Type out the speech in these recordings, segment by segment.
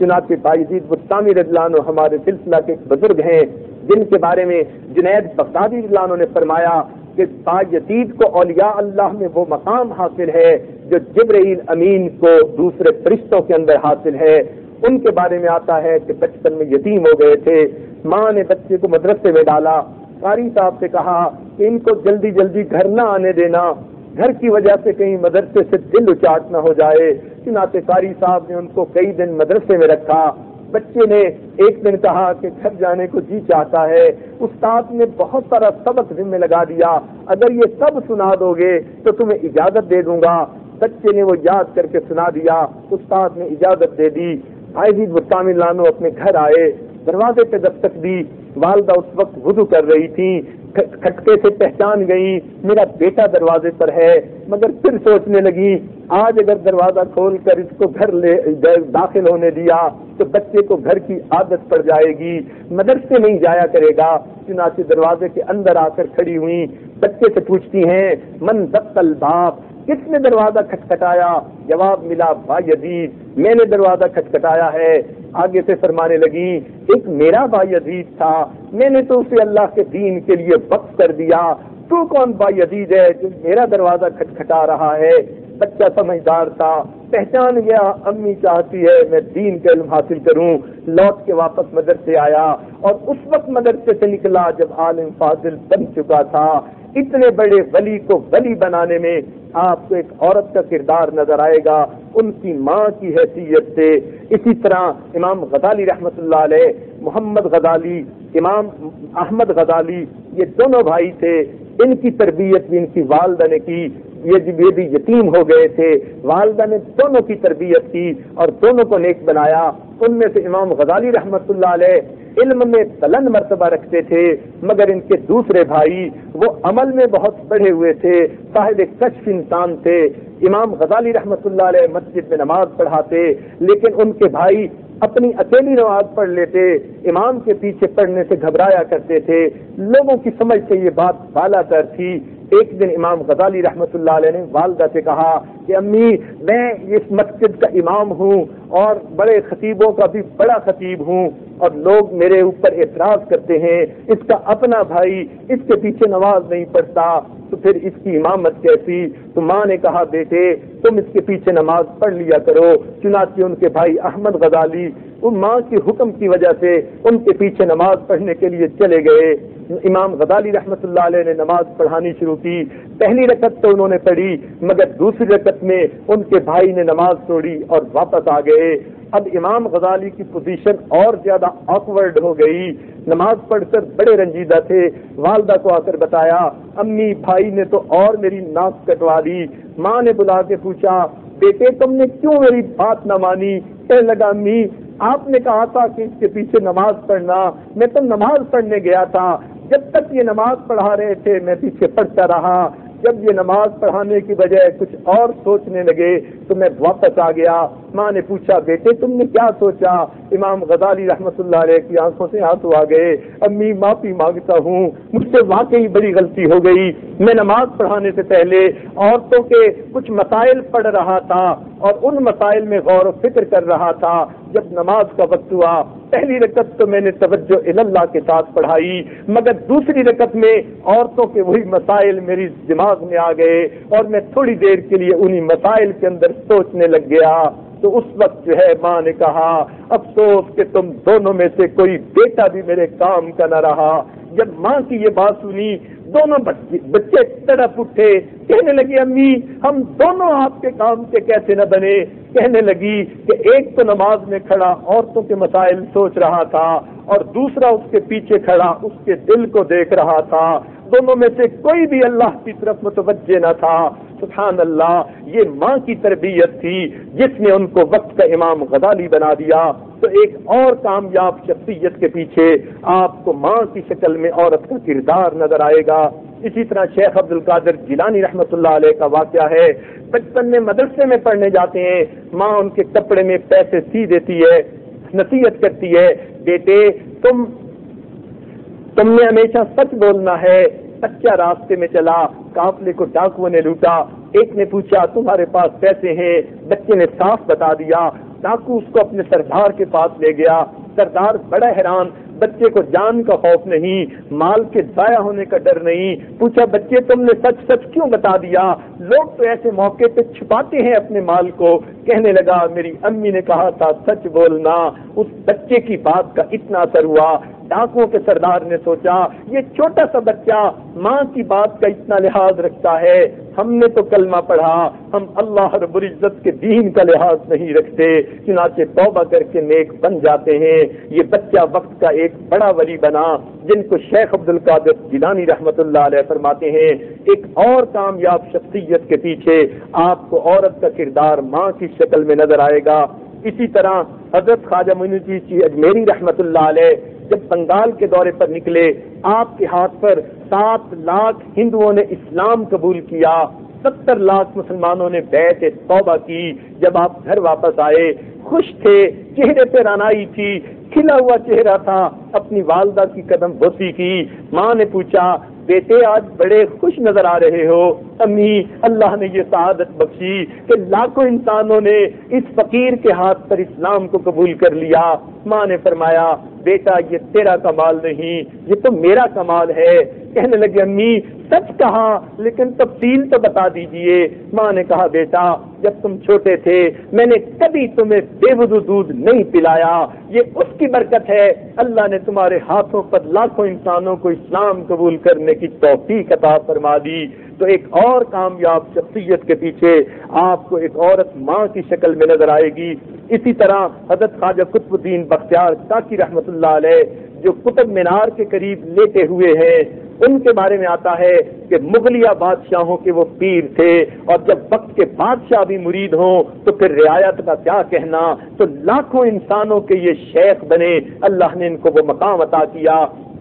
چنانچہ بایزید بستامی رضی اللہ عنہ ہمارے سلسلہ کے ایک بزرگ ہیں جن کے بارے میں جنید بغدادی رضی اللہ عنہ نے فرمایا کہ بایزید کو اولیاء اللہ میں وہ مقام حاصل ہے جو جبرائیل امین کو دوسرے فرشتوں کے اندر حاصل ہے. ان کے بارے میں آتا ہے کہ بچپن میں یتیم ہو گئے تھے، ماں نے بچے کو مدرسے میں ڈالا، قاری صاحب سے کہا کہ ان کو جلدی جلدی گھر نہ آنے دینا، گھر کی وجہ سے کہیں مدرسے سے دل اچاٹ نہ ہو جائے. چنانچہ قاری صاحب نے ان کو کئی دن مدرسے میں رکھا. بچے نے ایک دن کہا کہ گھر جانے کو جی چاہتا ہے. استاد نے بہت سارا سبق ذمہ لگا دیا، اگر یہ سب سنا دو گے تو تمہیں اجازت دے دوں گا. بچے نے وہ یاد کر کے سنا دیا، استاد نے اجازت دے دی. بایزید بستامی لانو اپنے گھر آئے، دروازے پہ دستک دی. والدہ اس وقت وضو کر رہی تھی، کھٹکے سے پہچان گئی میرا بیٹا دروازے پر ہے، مگر پھر سوچنے لگی آج اگر دروازہ کھول کر اس کو گھر داخل ہونے دیا تو بچے کو گھر کی عادت پڑ جائے گی، مدرسے نہیں جایا کرے گا. چنانچہ دروازے کے اندر آ کر کھڑی ہوئی، بچے سے پوچھتی ہیں من دق الباب، کس نے دروازہ کھٹکھٹایا؟ جواب ملا بایزید، میں نے دروازہ کھٹکھٹایا ہے. آگے سے فرمانے لگی ایک میرا بایزید تھا، میں نے تو اسے اللہ کے دین کے لیے وقف کر دیا، تو کون بایزید ہے جو میرا دروازہ کھٹکھٹا رہا ہے؟ بچہ سمجھدار تھا، پہچان گیا امی چاہتی ہے میں دین کا علم حاصل کروں. لوٹ کے واپس مدرسے آیا اور اس وقت مدرسے سے نکلا جب عالم فاضل بن چکا تھا. اتنے بڑے ولی کو ولی بنانے میں آپ کو ایک عورت کا کردار نظر آئے گا، ان کی ماں کی حیثیت سے. اسی طرح امام غزالی رحمت اللہ علیہ، محمد غزالی، امام احمد غزالی، یہ دونوں بھائی تھے. ان کی تربیت بھی ان کی والدہ نے کی. یہ بھی یتیم ہو گئے تھے، والدہ نے دونوں کی تربیت کی اور دونوں کو نیک بنایا. ان میں سے امام غزالی رحمت اللہ علیہ علم میں بلند مرتبہ رکھتے تھے، مگر ان کے دوسرے بھائی وہ عمل میں بہت بڑھے ہوئے تھے، صاحب کشف انسان تھے. امام غزالی رحمت اللہ علیہ مسجد میں نماز پڑھاتے، لیکن ان کے بھائی اپنی اکیلی نماز پڑھ لیتے، امام کے پیچھے پڑھنے سے گھبرایا کرتے تھے. لوگوں کی سمجھ سے یہ بات بالا تر تھی. ایک دن امام غزالی رحمت اللہ علیہ نے والدہ سے کہا کہ امی میں اس مسجد کا امام ہوں اور بڑے خطیبوں کا بھی بڑا خطیب ہوں، اور لوگ میرے اوپر اعتراض کرتے ہیں اس کا اپنا بھائی اس کے پیچھے نماز نہیں پڑھتا، تو پھر اس کی امامت کیسی؟ تو ماں نے کہا بیٹے تم اس کے پیچھے نماز پڑھ لیا کرو. چنانچہ ان کے بھائی احمد غزالی ان ماں کی حکم کی وجہ سے ان کے پیچھے نماز پڑھنے کے لیے چلے گئے. امام غزالی رحمت اللہ علیہ نے نماز پڑھانی شروع کی. پہلی رکعت تو انہوں نے پڑھی، مگر دوسری رکعت میں ان کے بھائی نے نماز توڑی اور واپس آ گئے. اب امام غزالی کی پوزیشن اور زیادہ آکورڈ ہو گئی. نماز پڑھ کر بڑے رنجیدہ تھے. والدہ کو آ کر بتایا امی بھائی نے تو اور میری ناک کٹوا دی. ماں نے بلا کے پوچھا بیٹے تم نے کیوں میری بات نہ مانی؟ کہنے لگا امی آپ نے کہا تھا کہ اس کے پیچھے نماز پڑھنا، میں تو نماز پڑھنے گیا تھا، جب تک یہ نماز پڑھا رہے تھے میں پیچھے پڑھتا رہا، جب یہ نماز پڑھانے کی بجائے کچھ اور سوچنے لگے تو میں واپس آ گیا. ماں نے پوچھا بیٹے تم نے کیا سوچا؟ امام غزالی رحمت اللہ علیہ کی آنکھوں سے آنسو آ گئے. امی معافی مانگتا ہوں، مجھ سے واقعی بڑی غلطی ہو گئی. میں نماز پڑھانے سے پہلے عورتوں کے کچھ مسائل پڑھ رہا تھا اور ان مسائل میں غور و فکر کر رہا تھا. جب نماز کا وقت ہوا پہلی رکعت تو میں نے توجہ اللہ کے ساتھ پڑھائی، مگر دوسری رکعت میں عورتوں کے وہی مسائل میری دماغ میں آ گئے اور میں تھوڑی دیر کے لیے انہی مسائل کے اندر سوچنے لگ گیا. تو اس وقت جو ہے ماں نے کہا افسوس کہ تم دونوں میں سے کوئی بیٹا بھی میرے کام کا نہ رہا. جب ماں کی یہ بات سنی دونوں بچے تڑپ اٹھے، کہنے لگی امی ہم دونوں آپ کے کام کے کیسے نہ بنے. کہنے لگی کہ ایک تو نماز میں کھڑا عورتوں کے مسائل سوچ رہا تھا اور دوسرا اس کے پیچھے کھڑا اس کے دل کو دیکھ رہا تھا. دونوں میں سے کوئی بھی اللہ کی طرف متوجہ نہ تھا. سبحان اللہ، یہ ماں کی تربیت تھی جس نے ان کو وقت کا امام غزالی بنا دیا. تو ایک اور کامیاب شخصیت کے پیچھے آپ کو ماں کی شکل میں عورت کا کردار نظر آئے گا. اسی طرح شیخ عبد القادر جیلانی رحمت اللہ علیہ کا واقعہ ہے. بچپن میں مدرسے میں پڑھنے جاتے ہیں، ماں ان کے کپڑے میں پیسے سی دیتی ہے، نصیحت کرتی ہے بیٹے تم نے ہمیشہ سچ بولنا ہے. بچہ راستے میں چلا، قافلے کو ڈاکوؤں نے لوٹا. ایک نے پوچھا تمہارے پاس پیسے ہیں؟ بچے نے صاف بتا دیا. ڈاکو اس کو اپنے سردار کے پاس لے گیا. سردار بڑا حیران, بچے کو جان کا خوف نہیں, مال کے ضائع ہونے کا ڈر نہیں. پوچھا بچے تم نے سچ سچ کیوں بتا دیا؟ لوگ تو ایسے موقع پہ چھپاتے ہیں اپنے مال کو. کہنے لگا میری امی نے کہا تھا سچ بولنا. اس بچے کی بات کا اتنا اثر ہوا, ڈاکوؤں کے سردار نے سوچا یہ چھوٹا سا بچہ ماں کی بات کا اتنا لحاظ رکھتا ہے, ہم نے تو کلمہ پڑھا, ہم اللہ رب العزت کے دین کا لحاظ نہیں رکھتے, چنانچہ توبہ کر کے نیک بن جاتے ہیں. یہ بچہ وقت کا ایک بڑا ولی بنا, جن کو شیخ عبد القادر جیلانی رحمت اللہ علیہ فرماتے ہیں ایک اور کامیاب شخصیت کے پیچھے آپ کو عورت کا کردار ماں کی شکل میں نظر آئے گا. اسی طرح حضرت خواجہ معین الدین چشتی اجمیری رحمت اللہ علیہ جب بنگال کے دورے پر نکلے, آپ کے ہاتھ پر 7 لاکھ ہندوؤں نے اسلام قبول کیا, 70 لاکھ مسلمانوں نے بیعت توبہ کی. جب آپ گھر واپس آئے خوش تھے, چہرے پہ رانائی تھی, کھلا ہوا چہرہ تھا, اپنی والدہ کی قدم بوسی کی. ماں نے پوچھا بیٹے آج بڑے خوش نظر آ رہے ہو؟ امی اللہ نے یہ سعادت بخشی کہ لاکھوں انسانوں نے اس فقیر کے ہاتھ پر اسلام کو قبول کر لیا. ماں نے فرمایا بیٹا یہ تیرا کمال نہیں, یہ تو میرا کمال ہے. کہنے لگے امی سچ کہا لیکن تفصیل تو بتا دیجئے. ماں نے کہا بیٹا جب تم چھوٹے تھے میں نے کبھی تمہیں بے وضو دودھ نہیں پلایا, یہ اس کی برکت ہے, اللہ نے تمہارے ہاتھوں پر لاکھوں انسانوں کو اسلام قبول کرنے کی توفیق عطا فرما دی. تو ایک اور کامیاب شخصیت کے پیچھے آپ کو ایک عورت ماں کی شکل میں نظر آئے گی. اسی طرح حضرت خواجہ قطب الدین بختیار کاکی رحمت اللہ علیہ جو قطب مینار کے قریب لیٹے ہوئے ہیں, ان کے بارے میں آتا ہے کہ مغلیہ بادشاہوں کے وہ پیر تھے, اور جب وقت کے بادشاہ بھی مرید ہوں تو پھر رعایت کا کیا کہنا. تو لاکھوں انسانوں کے یہ شیخ بنے, اللہ نے ان کو وہ مقام عطا کیا.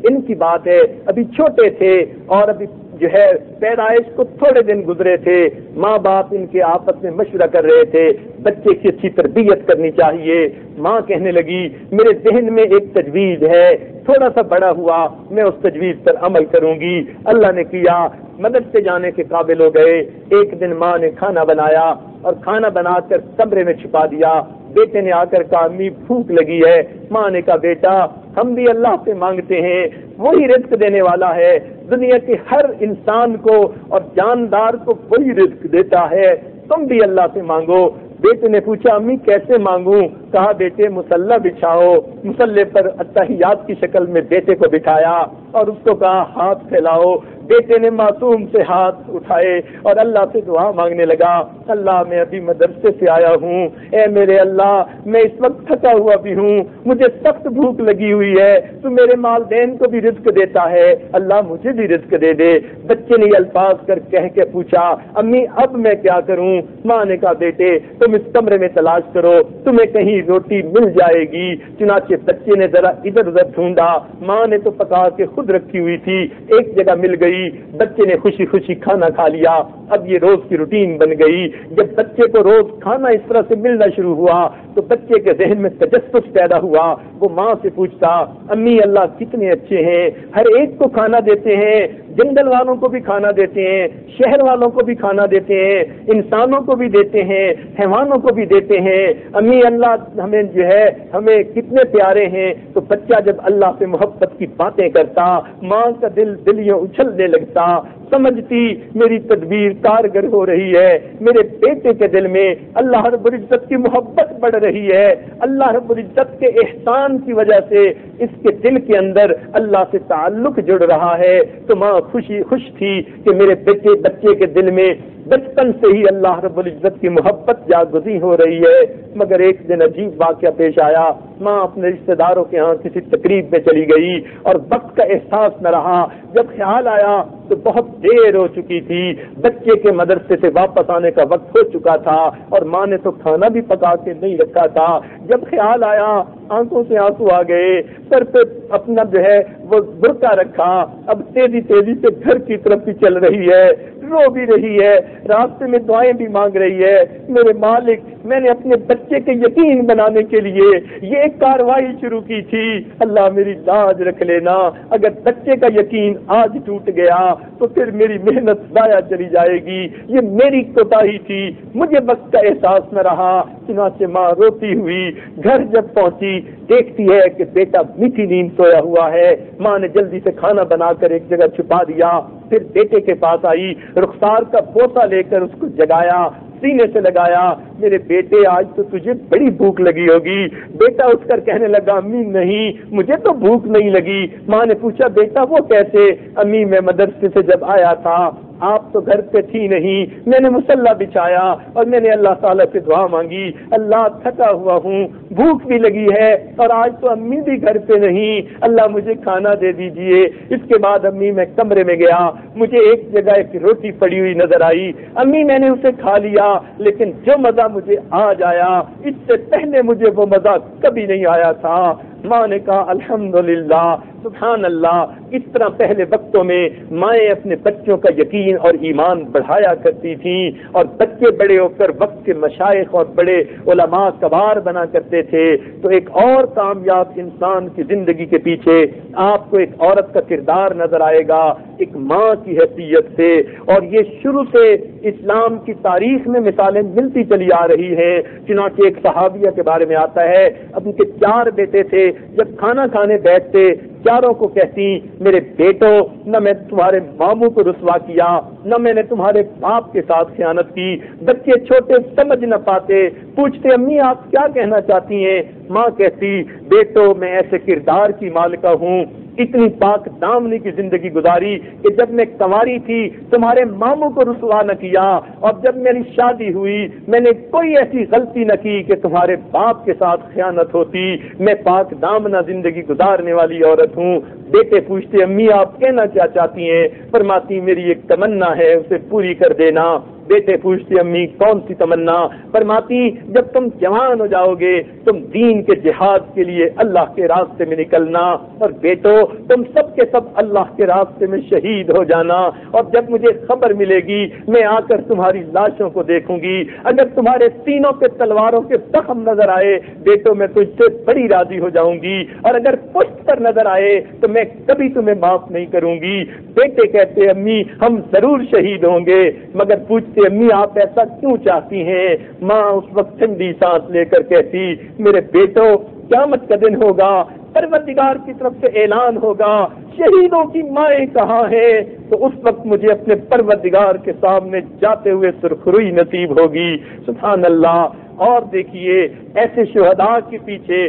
ان کی بات ہے ابھی چھوٹے تھے اور ابھی جو ہے پیدائش کو تھوڑے دن گزرے تھے, ماں باپ ان کے آپس میں مشورہ کر رہے تھے بچے کی اچھی تربیت کرنی چاہیے. ماں کہنے لگی میرے ذہن میں ایک تجویز ہے, تھوڑا سا بڑا ہوا میں اس تجویز پر عمل کروں گی. اللہ نے کیا, مدد سے جانے کے قابل ہو گئے. ایک دن ماں نے کھانا بنایا اور کھانا بنا کر کمرے میں چھپا دیا. بیٹے نے آ کر کہا امی بھوک لگی ہے. ماں نے کہا بیٹا ہم بھی اللہ سے مانگتے ہیں, وہی رزق دینے والا ہے, دنیا کے ہر انسان کو اور جاندار کو وہی رزق دیتا ہے, تم بھی اللہ سے مانگو. بیٹے نے پوچھا امی کیسے مانگوں؟ کہا بیٹے مصلی بچھاؤ. مصلی پر اتحیات کی شکل میں بیٹے کو بٹھایا اور اس کو کہا ہاتھ پھیلاؤ. بیٹے نے معصوم سے ہاتھ اٹھائے اور اللہ سے دعا مانگنے لگا, اللہ میں ابھی مدرسے سے آیا ہوں, اے میرے اللہ میں اس وقت تھکا ہوا بھی ہوں, مجھے سخت بھوک لگی ہوئی ہے, تو میرے والدین کو بھی رزق دیتا ہے, اللہ مجھے بھی رزق دے دے. بچے نے یہ الفاظ کر کہہ کے پوچھا امی اب میں کیا کروں؟ ماں نے کہا بیٹے تم اس کمرے میں تلاش کرو, تمہیں کہیں روٹی مل جائے گی. چنانچہ بچے نے ذرا ادھر ادھر ڈھونڈا, ماں نے تو پکا کے خود رکھی ہوئی تھی, ایک جگہ مل گئی. بچے نے خوشی خوشی کھانا کھا لیا. اب یہ روز کی روٹین بن گئی. جب بچے کو روز کھانا اس طرح سے ملنا شروع ہوا تو بچے کے ذہن میں تجسس پیدا ہوا. وہ ماں سے پوچھتا امی اللہ کتنے اچھے ہیں, ہر ایک کو کھانا دیتے ہیں, جنگل والوں کو بھی کھانا دیتے ہیں, شہر والوں کو بھی کھانا دیتے ہیں, انسانوں کو بھی دیتے ہیں, حیوانوں کو بھی دیتے ہیں. امی اللہ ہمیں جو ہے ہمیں کتنے پیارے ہیں. تو بچہ جب اللہ سے محبت کی باتیں کرتا, ماں کا دل دلیوں اچھلنے لگتا, سمجھتی میری تدبیر کارگر ہو رہی ہے, میرے بیٹے کے دل میں اللہ رب العزت کی محبت بڑھ رہی ہے, اللہ رب العزت کے احسان کی وجہ سے اس کے دل کے اندر اللہ سے تعلق جڑ رہا ہے. تو ماں خوش تھی کہ میرے بچے کے دل میں بچپن سے ہی اللہ رب العزت کی محبت جاگزی ہو رہی ہے. مگر ایک دن عجیب واقعہ پیش آیا. ماں اپنے رشتہ داروں کے ہاں کسی تقریب میں چلی گئی اور وقت کا احساس نہ رہا. جب خیال آیا تو بہت دیر ہو چکی تھی, بچے کے مدرسے سے واپس آنے کا وقت ہو چکا تھا اور ماں نے تو کھانا بھی پکا کے نہیں رکھا تھا. جب خیال آیا آنکھوں سے آنسو آ گئے، سر پہ اپنا جو ہے وہ برقع رکھا، اب تیزی تیزی سے گھر کی طرف بھی چل رہی ہے، رو بھی رہی ہے، راستے میں دعائیں بھی مانگ رہی ہے۔ میرے مالک، میں نے اپنے بچے کے یقین بنانے کے لیے یہ ایک کارروائی شروع کی تھی، اللہ میری لاج رکھ لینا، اگر بچے کا یقین آج ٹوٹ گیا تو پھر میری محنت ضائع چلی جائے گی، یہ میری کوتاہی تھی، مجھے وقت کا احساس نہ رہا۔ چنانچہ ماں روتی ہوئی گھر جب پہنچی، دیکھتی ہے کہ بیٹا میٹھی نیند سویا ہوا ہے، ماں نے جلدی سے کھانا بنا کر ایک جگہ چھپا دیا، پھر بیٹے کے پاس آئی، رخسار کا بوسہ لے کر اس کو جگایا، سینے سے لگایا، میرے بیٹے آج تو تجھے بڑی بھوک لگی ہوگی۔ بیٹا اٹھ کر کہنے لگا، امی نہیں، مجھے تو بھوک نہیں لگی۔ ماں نے پوچھا، بیٹا وہ کیسے؟ امی میں مدرسے سے جب آیا تھا آپ تو گھر پہ تھی نہیں، میں نے مصلی بچھایا اور میں نے اللہ تعالیٰ سے دعا مانگی، اللہ تھکا ہوا ہوں، بھوک بھی لگی ہے اور آج تو امی بھی گھر پہ نہیں، اللہ مجھے کھانا دے دیجئے۔ اس کے بعد امی میں کمرے میں گیا، مجھے ایک جگہ ایک روٹی پڑی ہوئی نظر آئی، امی میں نے اسے کھا لیا، لیکن جو مزہ مجھے آج آیا اس سے پہلے مجھے وہ مزہ کبھی نہیں آیا تھا۔ ماں نے کہا، الحمدللہ، سبحان اللہ۔ اس طرح پہلے وقتوں میں مائیں اپنے بچوں کا یقین اور ایمان بڑھایا کرتی تھیں، اور بچے بڑے ہو کر وقت کے مشائخ اور بڑے علماء کبار بنا کرتے تھے۔ تو ایک اور کامیاب انسان کی زندگی کے پیچھے آپ کو ایک عورت کا کردار نظر آئے گا، ایک ماں کی حیثیت سے، اور یہ شروع سے اسلام کی تاریخ میں مثالیں ملتی چلی آ رہی ہیں۔ چنانچہ ایک صحابیہ کے بارے میں آتا ہے، اب ان کے 4 بیٹے تھے، جب کھانا کھانے بیٹھتے چاروں کو کہتی، میرے بیٹو، نہ میں تمہارے ماموں کو رسوا کیا، نہ میں نے تمہارے باپ کے ساتھ خیانت کی۔ بچے چھوٹے سمجھ نہ پاتے، پوچھتے، امی آپ کیا کہنا چاہتی ہیں؟ ماں کہتی، بیٹو میں ایسے کردار کی مالکہ ہوں، اتنی پاک دامنی کی زندگی گزاری کہ جب میں کنواری تھی تمہارے ماموں کو رسوا نہ کیا، اور جب میری شادی ہوئی میں نے کوئی ایسی غلطی نہ کی کہ تمہارے باپ کے ساتھ خیانت ہوتی، میں پاک دامنہ زندگی گزارنے والی عورت ہوں۔ بیٹے پوچھتے، امی آپ کہنا کیا چاہتی ہیں؟ فرماتی، میری ایک تمنا ہے، اسے پوری کر دینا۔ بیٹے پوچھتے، امی کون سی تمنا؟ فرماتی، جب تم جوان ہو جاؤ گے تم دین کے جہاد کے لیے اللہ کے راستے میں نکلنا، اور بیٹو تم سب کے سب اللہ کے راستے میں شہید ہو جانا، اور جب مجھے خبر ملے گی میں آ کر تمہاری لاشوں کو دیکھوں گی، اگر تمہارے سینوں پہ تلواروں کے زخم نظر آئے بیٹو میں تجھ سے بڑی راضی ہو جاؤں گی، اور اگر پشت پر نظر آئے تو میں کبھی تمہیں معاف نہیں کروں گی۔ بیٹے کہتے، امی ہم ضرور شہید ہوں گے، مگر پوچھتے، امی آپ ایسا کیوں چاہتی ہیں؟ ماں اس وقت ٹھنڈی سانس لے کر کہتی، میرے بیٹو قیامت کا دن ہوگا، پروردگار کی طرف سے اعلان ہوگا، شہیدوں کی مائیں کہاں ہیں؟ تو اس وقت مجھے اپنے پروردگار کے سامنے جاتے ہوئے سرخروئی نصیب ہوگی۔ سبحان اللہ۔ اور دیکھیے ایسے شہداء کے پیچھے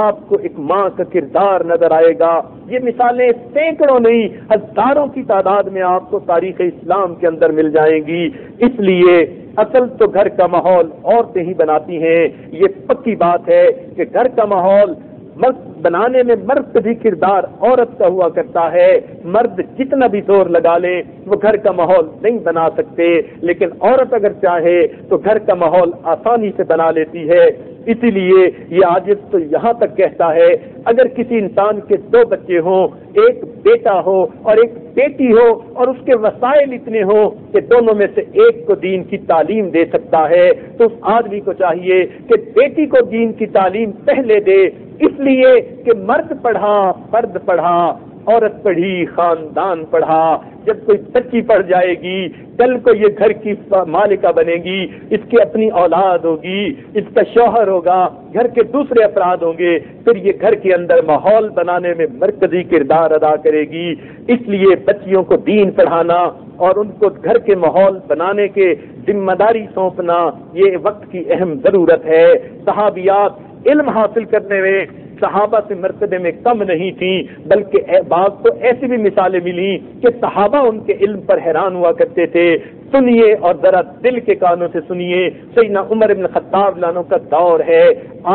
آپ کو ایک ماں کا کردار نظر آئے گا۔ یہ مثالیں سینکڑوں نہیں ہزاروں کی تعداد میں آپ کو تاریخ اسلام کے اندر مل جائیں گی۔ اس لیے اصل تو گھر کا ماحول عورتیں ہی بناتی ہیں، یہ پکی بات ہے کہ گھر کا ماحول مرد بنانے میں مرد کا بھی کردار عورت کا ہوا کرتا ہے۔ مرد جتنا بھی زور لگا لے وہ گھر کا ماحول نہیں بنا سکتے، لیکن عورت اگر چاہے تو گھر کا ماحول آسانی سے بنا لیتی ہے۔ اسی لیے یہ عاجز تو یہاں تک کہتا ہے، اگر کسی انسان کے 2 بچے ہوں، ایک بیٹا ہو اور ایک بیٹی ہو، اور اس کے وسائل اتنے ہوں کہ دونوں میں سے ایک کو دین کی تعلیم دے سکتا ہے، تو اس آدمی کو چاہیے کہ بیٹی کو دین کی تعلیم پہلے دے، اس لیے کہ مرد پڑھا فرد پڑھا، عورت پڑھی خاندان پڑھا۔ جب کوئی بچی پڑھ جائے گی کل کو یہ گھر کی مالکہ بنے گی، اس کی اپنی اولاد ہوگی، اس کا شوہر ہوگا، گھر کے دوسرے افراد ہوں گے، پھر یہ گھر کے اندر ماحول بنانے میں مرکزی کردار ادا کرے گی۔ اس لیے بچیوں کو دین پڑھانا اور ان کو گھر کے ماحول بنانے کے ذمہ داری سونپنا یہ وقت کی اہم ضرورت ہے۔ صحابیات علم حاصل کرنے میں صحابہ سے مرتبے میں کم نہیں تھیں، بلکہ بعض تو ایسی بھی مثالیں ملی کہ صحابہ ان کے علم پر حیران ہوا کرتے تھے۔ سنیے اور ذرا دل کے کانوں سے سنیے. سیدنا عمر بن خطاب لانو کا دور ہے.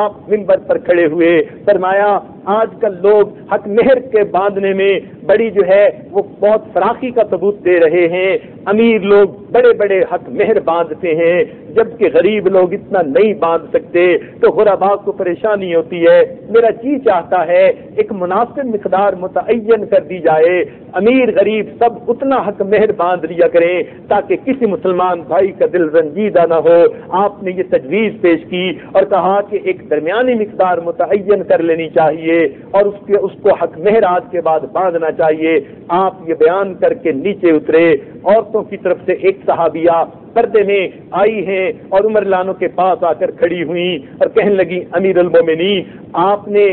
آپ منبر پر کھڑے ہوئے فرمایا آج کل لوگ حق مہر کے باندھنے میں بڑی جو ہے وہ بہت فراخی کا ثبوت دے رہے ہیں. امیر لوگ بڑے بڑے حق مہر باندھتے ہیں جبکہ غریب لوگ اتنا نہیں باندھ سکتے تو غرباء کو پریشانی ہوتی ہے. میرا جی چاہتا ہے ایک مناسب مقدار متعین کر دی جائے, امیر غریب سب اتنا حق مہر باندھ لیا کریں تاکہ کسی مسلمان بھائی کا دل رنجیدہ نہ ہو. آپ نے یہ تجویز پیش کی اور کہا کہ ایک درمیانی مقدار متعین کر لینی چاہیے اور اس کو حق مہر آج کے بعد باندھنا چاہیے. آپ یہ بیان کر کے نیچے اترے. عورتوں کی طرف سے ایک صحابیہ پردے میں آئی ہیں اور عمر لانو کے پاس آ کر کھڑی ہوئی اور کہنے لگی امیر المومنین آپ نے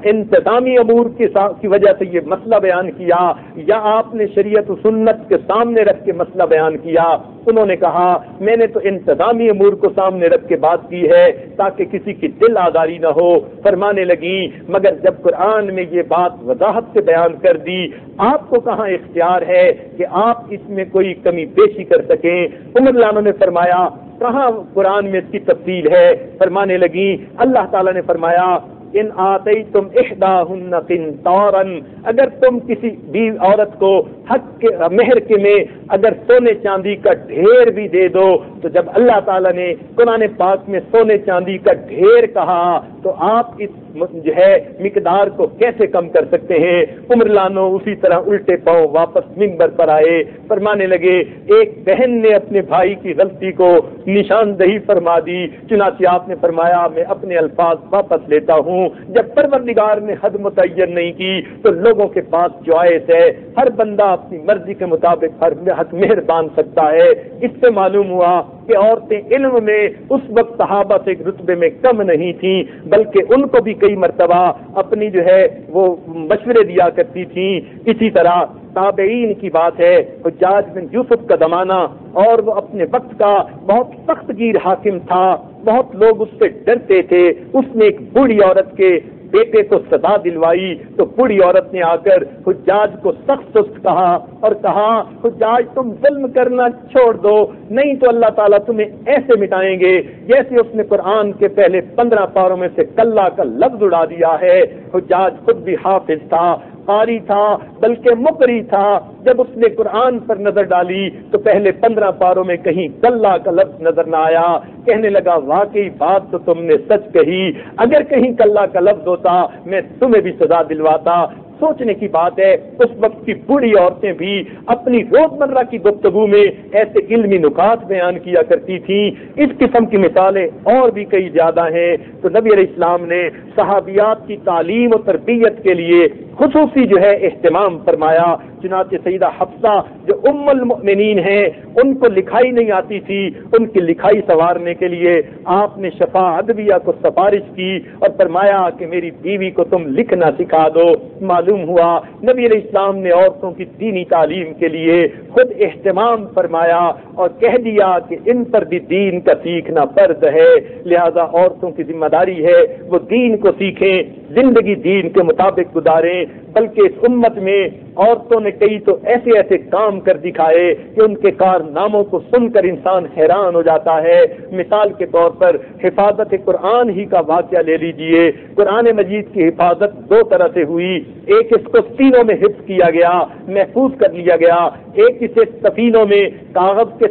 انتظامی امور کی وجہ سے یہ مسئلہ بیان کیا یا آپ نے شریعت و سنت کے سامنے رکھ کے مسئلہ بیان کیا؟ انہوں نے کہا میں نے تو انتظامی امور کو سامنے رکھ کے بات کی ہے تاکہ کسی کی دل آزاری نہ ہو. فرمانے لگی مگر جب قرآن میں یہ بات وضاحت سے بیان کر دی آپ کو کہاں اختیار ہے کہ آپ اس میں کوئی کمی بیشی کر سکیں؟ عمر لانو نے فرمایا کہاں قرآن میں اس کی تفصیل ہے؟ فرمانے لگی اللہ تعالیٰ نے فرمایا ان آتیتم احداہن قنطارا, اگر تم کسی بھی عورت کو حق کے مہر کے میں اگر سونے چاندی کا ڈھیر بھی دے دو, تو جب اللہ تعالیٰ نے قرآن پاک میں سونے چاندی کا ڈھیر کہا تو آپ اس جو ہے مقدار کو کیسے کم کر سکتے ہیں؟ عمر لانو اسی طرح الٹے پاؤں واپس منبر پر آئے. فرمانے لگے ایک بہن نے اپنے بھائی کی غلطی کو نشاندہی فرما دی, چنانچہ آپ نے فرمایا میں اپنے الفاظ واپس لیتا ہوں. جب پروردگار نے حد متعین نہیں کی تو لوگوں کے پاس چوائس ہے, ہر بندہ اپنی مرضی کے مطابق ہر حق مہر باندھ سکتا ہے. اس سے معلوم ہوا کہ عورتیں علم میں اس وقت صحابہ سے رتبے میں کم نہیں تھیں بلکہ ان کو بھی کئی مرتبہ اپنی جو ہے وہ مشورے دیا کرتی تھیں. اسی طرح تابعین کی بات ہے, حجاج بن یوسف کا زمانہ اور وہ اپنے وقت کا بہت سخت گیر حاکم تھا, بہت لوگ اس سے ڈرتے تھے. اس نے ایک بوڑھی عورت کے بیٹے کو سزا دلوائی تو بوڑھی عورت نے آ کر حجاج کو سخت سست کہا اور کہا حجاج تم ظلم کرنا چھوڑ دو نہیں تو اللہ تعالیٰ تمہیں ایسے مٹائیں گے جیسے اس نے قرآن کے پہلے 15 پاروں میں سے کلا کا لفظ اڑا دیا ہے. حجاج خود بھی حافظ تھا, قاری تھا, بلکہ مقری تھا. جب اس نے قرآن پر نظر ڈالی تو پہلے 15 پاروں میں کہیں کلا کا لفظ نظر نہ آیا. کہنے لگا واقعی بات تو تم نے سچ کہی, اگر کہیں کلا کا لفظ ہوتا میں تمہیں بھی سزا دلواتا. سوچنے کی بات ہے اس وقت کی بوڑھی عورتیں بھی اپنی روزمرہ کی گفتگو میں ایسے علمی نکات بیان کیا کرتی تھیں. اس قسم کی مثالیں اور بھی کئی زیادہ ہیں. تو نبی علیہ السلام نے صحابیات کی تعلیم و تربیت کے لیے خصوصی جو ہے اہتمام فرمایا. چنانچہ سیدہ حفصہ جو ام المؤمنین ہیں ان کو لکھائی نہیں آتی تھی, ان کی لکھائی سنوارنے کے لیے آپ نے شفاء ادویہ کو سفارش کی اور فرمایا کہ میری بیوی کو تم لکھنا سکھا دو. معلوم ہوا نبی علیہ السلام نے عورتوں کی دینی تعلیم کے لیے خود اہتمام فرمایا اور کہہ دیا کہ ان پر بھی دین کا سیکھنا فرض ہے, لہذا عورتوں کی ذمہ داری ہے وہ دین کو سیکھیں, زندگی دین کے مطابق گزاریں. بلکہ اس امت میں عورتوں نے کئی تو ایسے ایسے کام کر دکھائے کہ ان کے کارناموں کو سن کر انسان حیران ہو جاتا ہے. مثال کے طور پر حفاظت قرآن ہی کا واقعہ لے لیجئے. قرآن مجید کی حفاظت 2 طرح سے ہوئی, ایک اس کو سینوں میں حفظ کیا گیا, محفوظ کر لیا گیا, ایک اسے سفینوں میں کاغذ کے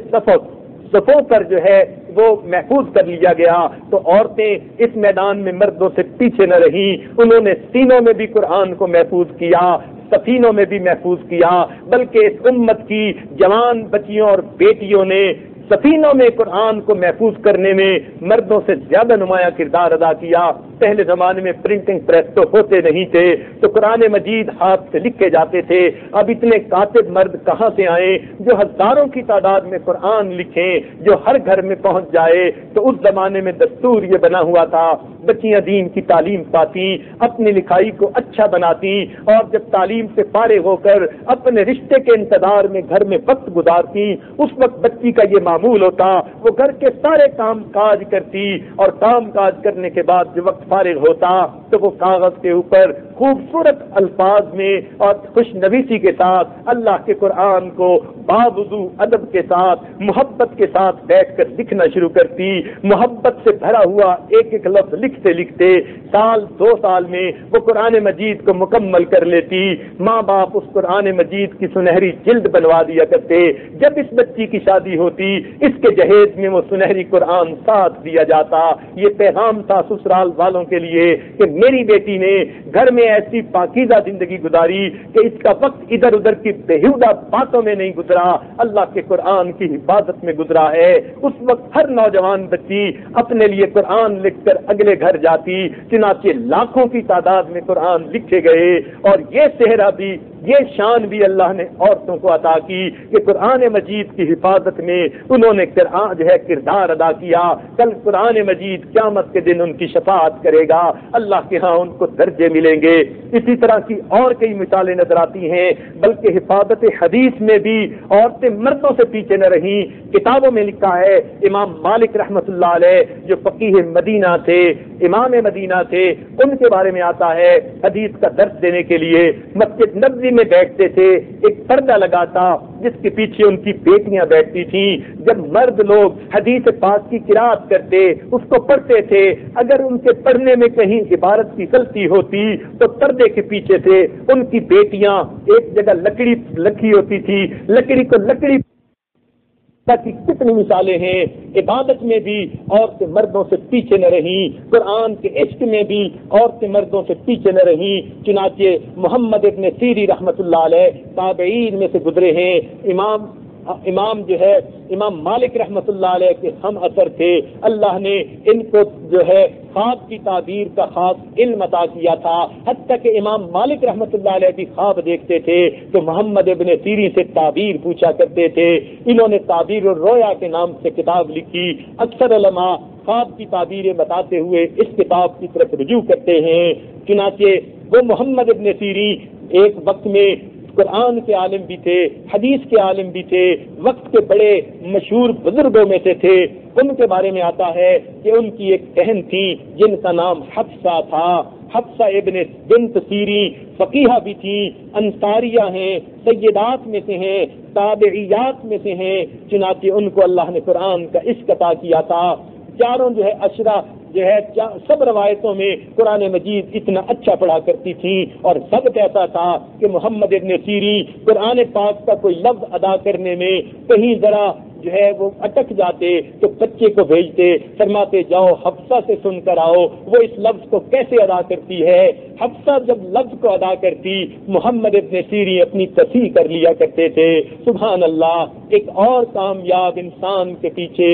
صفوں پر جو ہے وہ محفوظ کر لیا گیا. تو عورتیں اس میدان میں مردوں سے پیچھے نہ رہیں, انہوں نے سینوں میں بھی قرآن کو محفوظ کیا, سفینوں میں بھی محفوظ کیا. بلکہ اس امت کی جوان بچیوں اور بیٹیوں نے سفینوں میں قرآن کو محفوظ کرنے میں مردوں سے زیادہ نمایاں کردار ادا کیا. پہلے زمانے میں پرنٹنگ پریس تو ہوتے نہیں تھے تو قرآن مجید ہاتھ سے لکھے جاتے تھے. اب اتنے کاتب مرد کہاں سے آئے جو ہزاروں کی تعداد میں قرآن لکھیں, جو ہر گھر میں پہنچ جائے. تو اس زمانے میں دستور یہ بنا ہوا تھا, بچیاں دین کی تعلیم پاتی, اپنی لکھائی کو اچھا بناتی اور جب تعلیم سے فارغ ہو کر اپنے رشتے کے انتظار میں گھر میں وقت گزارتی, اس وقت بچی کا یہ معمول ہوتا وہ گھر کے سارے کام کاج کرتی اور کام کاج کرنے کے بعد جو وقت فارغ ہوتا تو وہ کاغذ کے اوپر خوبصورت الفاظ میں اور خوش نویسی کے ساتھ اللہ کے قرآن کو باوضو ادب کے ساتھ محبت کے ساتھ بیٹھ کر لکھنا شروع کرتی. محبت سے بھرا ہوا ایک ایک لفظ لکھتے لکھتے سال 2 سال میں وہ قرآن مجید کو مکمل کر لیتی. ماں باپ اس قرآن مجید کی سنہری جلد بنوا دیا کرتے. جب اس بچی کی شادی ہوتی اس کے جہیز میں وہ سنہری قرآن ساتھ دیا جاتا. یہ پیغام تھا سسرال والوں کے لیے کہ میری بیٹی نے گھر میں ایسی پاکیزہ زندگی گزاری کہ اس کا وقت ادھر ادھر کی بےہودہ باتوں میں نہیں گزرا، اللہ کے قرآن کی حفاظت میں گزرا ہے. اس وقت ہر نوجوان بچی اپنے لیے قرآن لکھ کر اگلے گھر جاتی. چنانچہ لاکھوں کی تعداد میں قرآن لکھے گئے اور یہ صحرا بھی، یہ شان بھی اللہ نے عورتوں کو عطا کی کہ قرآن مجید کی حفاظت میں انہوں نے کردار ادا کیا. کل قرآن مجید قیامت کے دن ان کی شفاعت کرے گا، اللہ کے ہاں ان کو درجے ملیں گے. اسی طرح کی اور کئی مثالیں نظر آتی ہیں. بلکہ حفاظت حدیث میں بھی عورتیں مردوں سے پیچھے نہ رہیں. کتابوں میں لکھا ہے امام مالک رحمت اللہ علیہ جو فقیہ مدینہ تھے، امام مدینہ تھے، ان کے بارے میں آتا ہے حدیث کا درس دینے کے لیے مسجد نبوی میں بیٹھتے تھے. ایک پردہ لگا تھا جس کے پیچھے ان کی بیٹیاں بیٹھتی تھیں. جب مرد لوگ حدیث پاک کی قرات کرتے اس کو پڑھتے تھے، اگر ان کے پڑھنے میں کہیں عبارت کی غلطی ہوتی تو پردے کے پیچھے سے ان کی بیٹیاں ایک جگہ لکڑی رکھی ہوتی تھی، لکڑی کو لکڑی کی کتنی مثالیں ہیں. عبادت میں بھی عورتیں مردوں سے پیچھے نہ رہیں، قرآن کے عشق میں بھی عورتیں مردوں سے پیچھے نہ رہیں. چنانچہ محمد ابن سیری رحمت اللہ علیہ تابعین میں سے گزرے ہیں. امام جو ہے امام مالک رحمت اللہ علیہ کے ہم اثر تھے. اللہ نے ان کو جو ہے خواب کی تعبیر کا خاص علم عطا کیا تھا. حتیٰ کہ امام مالک رحمت اللہ علیہ بھی خواب دیکھتے تھے تو محمد ابن سیری سے تعبیر پوچھا کرتے تھے. انہوں نے تعبیر الرؤیا کے نام سے کتاب لکھی. اکثر علماء خواب کی تعبیریں بتاتے ہوئے اس کتاب کی طرف رجوع کرتے ہیں. چنانچہ وہ محمد ابن سیری ایک وقت میں قرآن کے عالم بھی تھے، حدیث کے عالم بھی تھے، وقت کے بڑے مشہور بزرگوں میں سے تھے. ان کے بارے میں آتا ہے کہ ان کی ایک بہن تھی جن کا نام حفصہ تھا. حفصہ ابن بنت سیری فقیہہ بھی تھی، انصاریہ ہیں، سیدات میں سے ہیں، تابعیات میں سے ہیں. چنانچہ ان کو اللہ نے قرآن کا عشق عطا کیا تھا. چاروں جو ہے اشرا جو ہے سب روایتوں میں قرآن مجید اتنا اچھا پڑھا کرتی تھی اور سب کہتا تھا کہ محمد ابن سیری قرآن پاک کا کوئی لفظ ادا کرنے میں کہیں ذرا جو ہے وہ اٹک جاتے تو بچے کو بھیجتے، فرماتے جاؤ حفصہ سے سن کر آؤ وہ اس لفظ کو کیسے ادا کرتی ہے. حفصہ جب لفظ کو ادا کرتی محمد ابن سیری اپنی تصحیح کر لیا کرتے تھے. سبحان اللہ. ایک اور کامیاب انسان کے پیچھے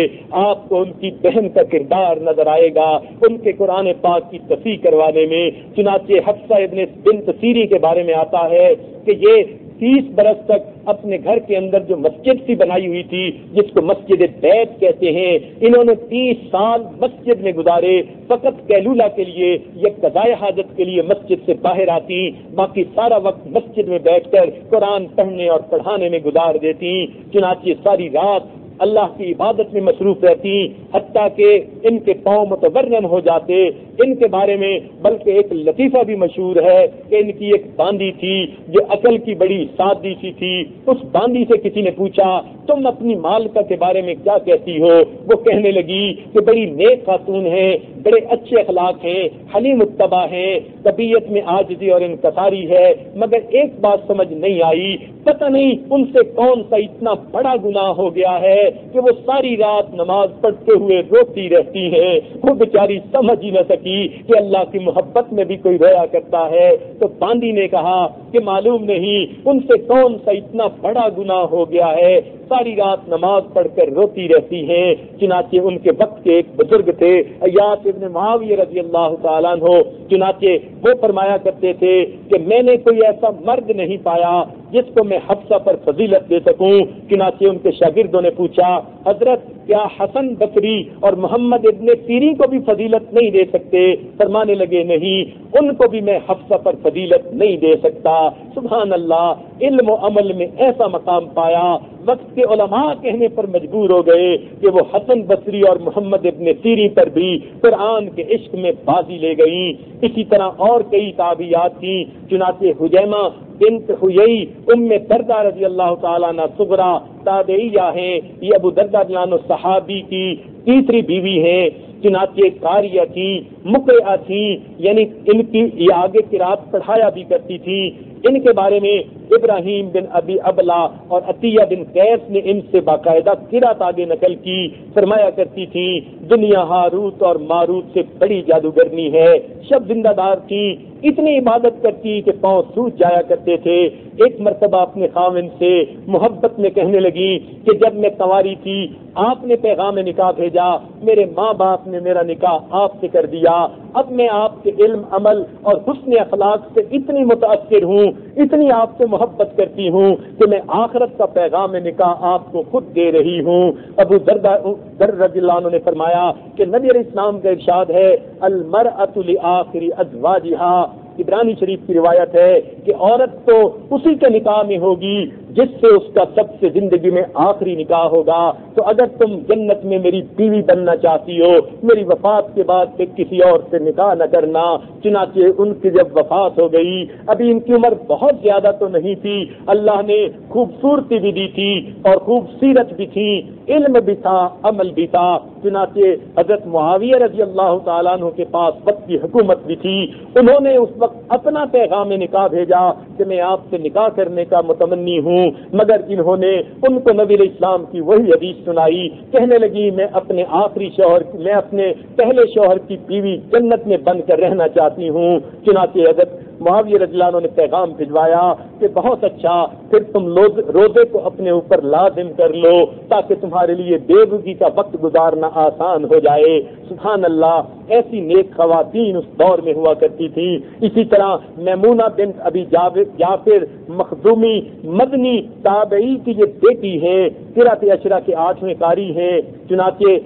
آپ کو ان کی بہن کا کردار نظر آئے گا ان کے قرآن پاک کی تصحیح کروانے میں. چنانچہ حفصہ ابن بنت سیری کے بارے میں آتا ہے کہ یہ 30 برس تک اپنے گھر کے اندر جو مسجد سی بنائی ہوئی تھی جس کو مسجد بیت کہتے ہیں، انہوں نے 30 سال مسجد میں گزارے. فقط کیلولہ کے لیے یا قضائے حاجت کے لیے مسجد سے باہر آتی، باقی سارا وقت مسجد میں بیٹھ کر قرآن پڑھنے اور پڑھانے میں گزار دیتی. چنانچہ ساری رات اللہ کی عبادت میں مصروف رہتی حتیٰ کہ ان کے پاؤں متورم ہو جاتے. ان کے بارے میں بلکہ ایک لطیفہ بھی مشہور ہے کہ ان کی ایک باندی تھی جو عقل کی بڑی سادی سی تھی. اس باندی سے کسی نے پوچھا تم اپنی مالکہ کے بارے میں کیا کہتی ہو؟ وہ کہنے لگی کہ بڑی نیک خاتون ہیں، بڑے اچھے اخلاق ہیں، حلیم الطبع ہیں، طبیعت میں عاجزی اور انکساری ہے، مگر ایک بات سمجھ نہیں آئی، پتہ نہیں ان سے کون سا اتنا بڑا گناہ ہو گیا ہے کہ وہ ساری رات نماز پڑھتے ہوئے روتی رہتی ہیں. وہ بیچاری سمجھ ہی نہ سکی کہ اللہ کی محبت میں بھی کوئی رویا کرتا ہے. تو باندی نے کہا کہ معلوم نہیں ان سے کون سا اتنا بڑا گناہ ہو گیا ہے، ساری رات نماز پڑھ کر روتی رہتی ہیں. چنانچہ ان کے وقت کے ایک بزرگ تھے عیاض ابن معاویہ رضی اللہ تعالیٰ عنہ. چنانچہ وہ فرمایا کرتے تھے کہ میں نے کوئی ایسا مرد نہیں پایا جس کو میں حفصہ پر فضیلت دے سکوں۔ چنانچہ ان کے شاگردوں نے پوچھا حضرت کیا حسن بصری اور محمد ابن سیرین کو بھی فضیلت نہیں دے سکتے؟ فرمانے لگے نہیں، ان کو بھی میں حفصہ پر فضیلت نہیں دے سکتا۔ سبحان اللہ، علم و عمل میں ایسا مقام پایا، وقت کے علماء کہنے پر مجبور ہو گئے کہ وہ حسن بصری اور محمد ابن سیرین پر بھی قرآن کے عشق میں بازی لے گئیں۔ اسی طرح اور کئی تابعیات تھیں، چنانچہ حجیمہ بنت حیی ام دردہ رضی اللہ تعالیٰ عنہ صغرا تابعیہ ہیں، یہ ابو دردہ رضی اللہ عنہ صحابی کی تیسری بیوی ہیں۔ چنانچہ قاریہ تھیں، مقرئہ تھیں، یعنی ان کی یہ آگے قرات پڑھایا بھی کرتی تھیں۔ ان کے بارے میں ابراہیم بن ابی ابلا اور عطیہ بن قیس نے ان سے باقاعدہ قرات آگے نقل کی، فرمایا کرتی تھیں دنیا ہاروت اور ماروت سے بڑی جادوگرنی ہے۔ شب زندہ دار تھیں، اتنی عبادت کرتی کہ پاؤں سوج جایا کرتے تھے۔ ایک مرتبہ اپنے خاوند سے محبت میں کہنے لگی کہ جب میں کنواری تھی آپ نے پیغام نکاح بھیجا، میرے ماں باپ نے میرا نکاح آپ سے کر دیا، اب میں آپ کے علم عمل اور حسن اخلاق سے اتنی متاثر ہوں، اتنی آپ سے محبت کرتی ہوں کہ میں آخرت کا پیغام نکاح آپ کو خود دے رہی ہوں۔ ابو ذر رضی اللہ عنہ نے فرمایا کہ نبی علیہ السلام کا ارشاد ہے المرأۃ لآخر ازواجہا، عبرانی شریف کی روایت ہے کہ عورت تو اسی کے نکاح میں ہوگی جس سے اس کا سب سے زندگی میں آخری نکاح ہوگا۔ تو اگر تم جنت میں میری بیوی بننا چاہتی ہو، میری وفات کے بعد پھر کسی اور سے نکاح نہ کرنا۔ چنانچہ ان کی جب وفات ہو گئی، ابھی ان کی عمر بہت زیادہ تو نہیں تھی، اللہ نے خوبصورتی بھی دی تھی اور خوب سیرت بھی تھی، علم بھی تھا، عمل بھی تھا۔ چنانچہ حضرت معاویہ رضی اللہ تعالیٰ عنہ کے پاس وقت کی حکومت بھی تھی، انہوں نے اس وقت اپنا پیغام نکاح بھیجا کہ میں آپ سے نکاح کرنے کا متمنی ہوں، مگر انہوں نے ان کو نبی علیہ السلام کی وہی حدیث سنائی، کہنے لگی میں اپنے آخری شوہر، میں اپنے پہلے شوہر کی بیوی جنت میں بن کر رہنا چاہتی ہوں۔ چنانچہ حضرت معاویہ رضی اللہ عنہ نے پیغام بھجوایا کہ بہت اچھا، پھر تم روزے کو اپنے اوپر لازم کر لو تاکہ تمہارے لیے بےغگی کا وقت گزارنا آسان ہو جائے۔ سبحان اللہ، ایسی نیک خواتین اس دور میں ہوا کرتی تھی۔ اسی طرح میمونہ بنت ابی جعفر مخزومی مدنی تابعی کی یہ بیٹی ہے، قرات عشرہ کے 8ویں قاری ہیں۔ چنانچہ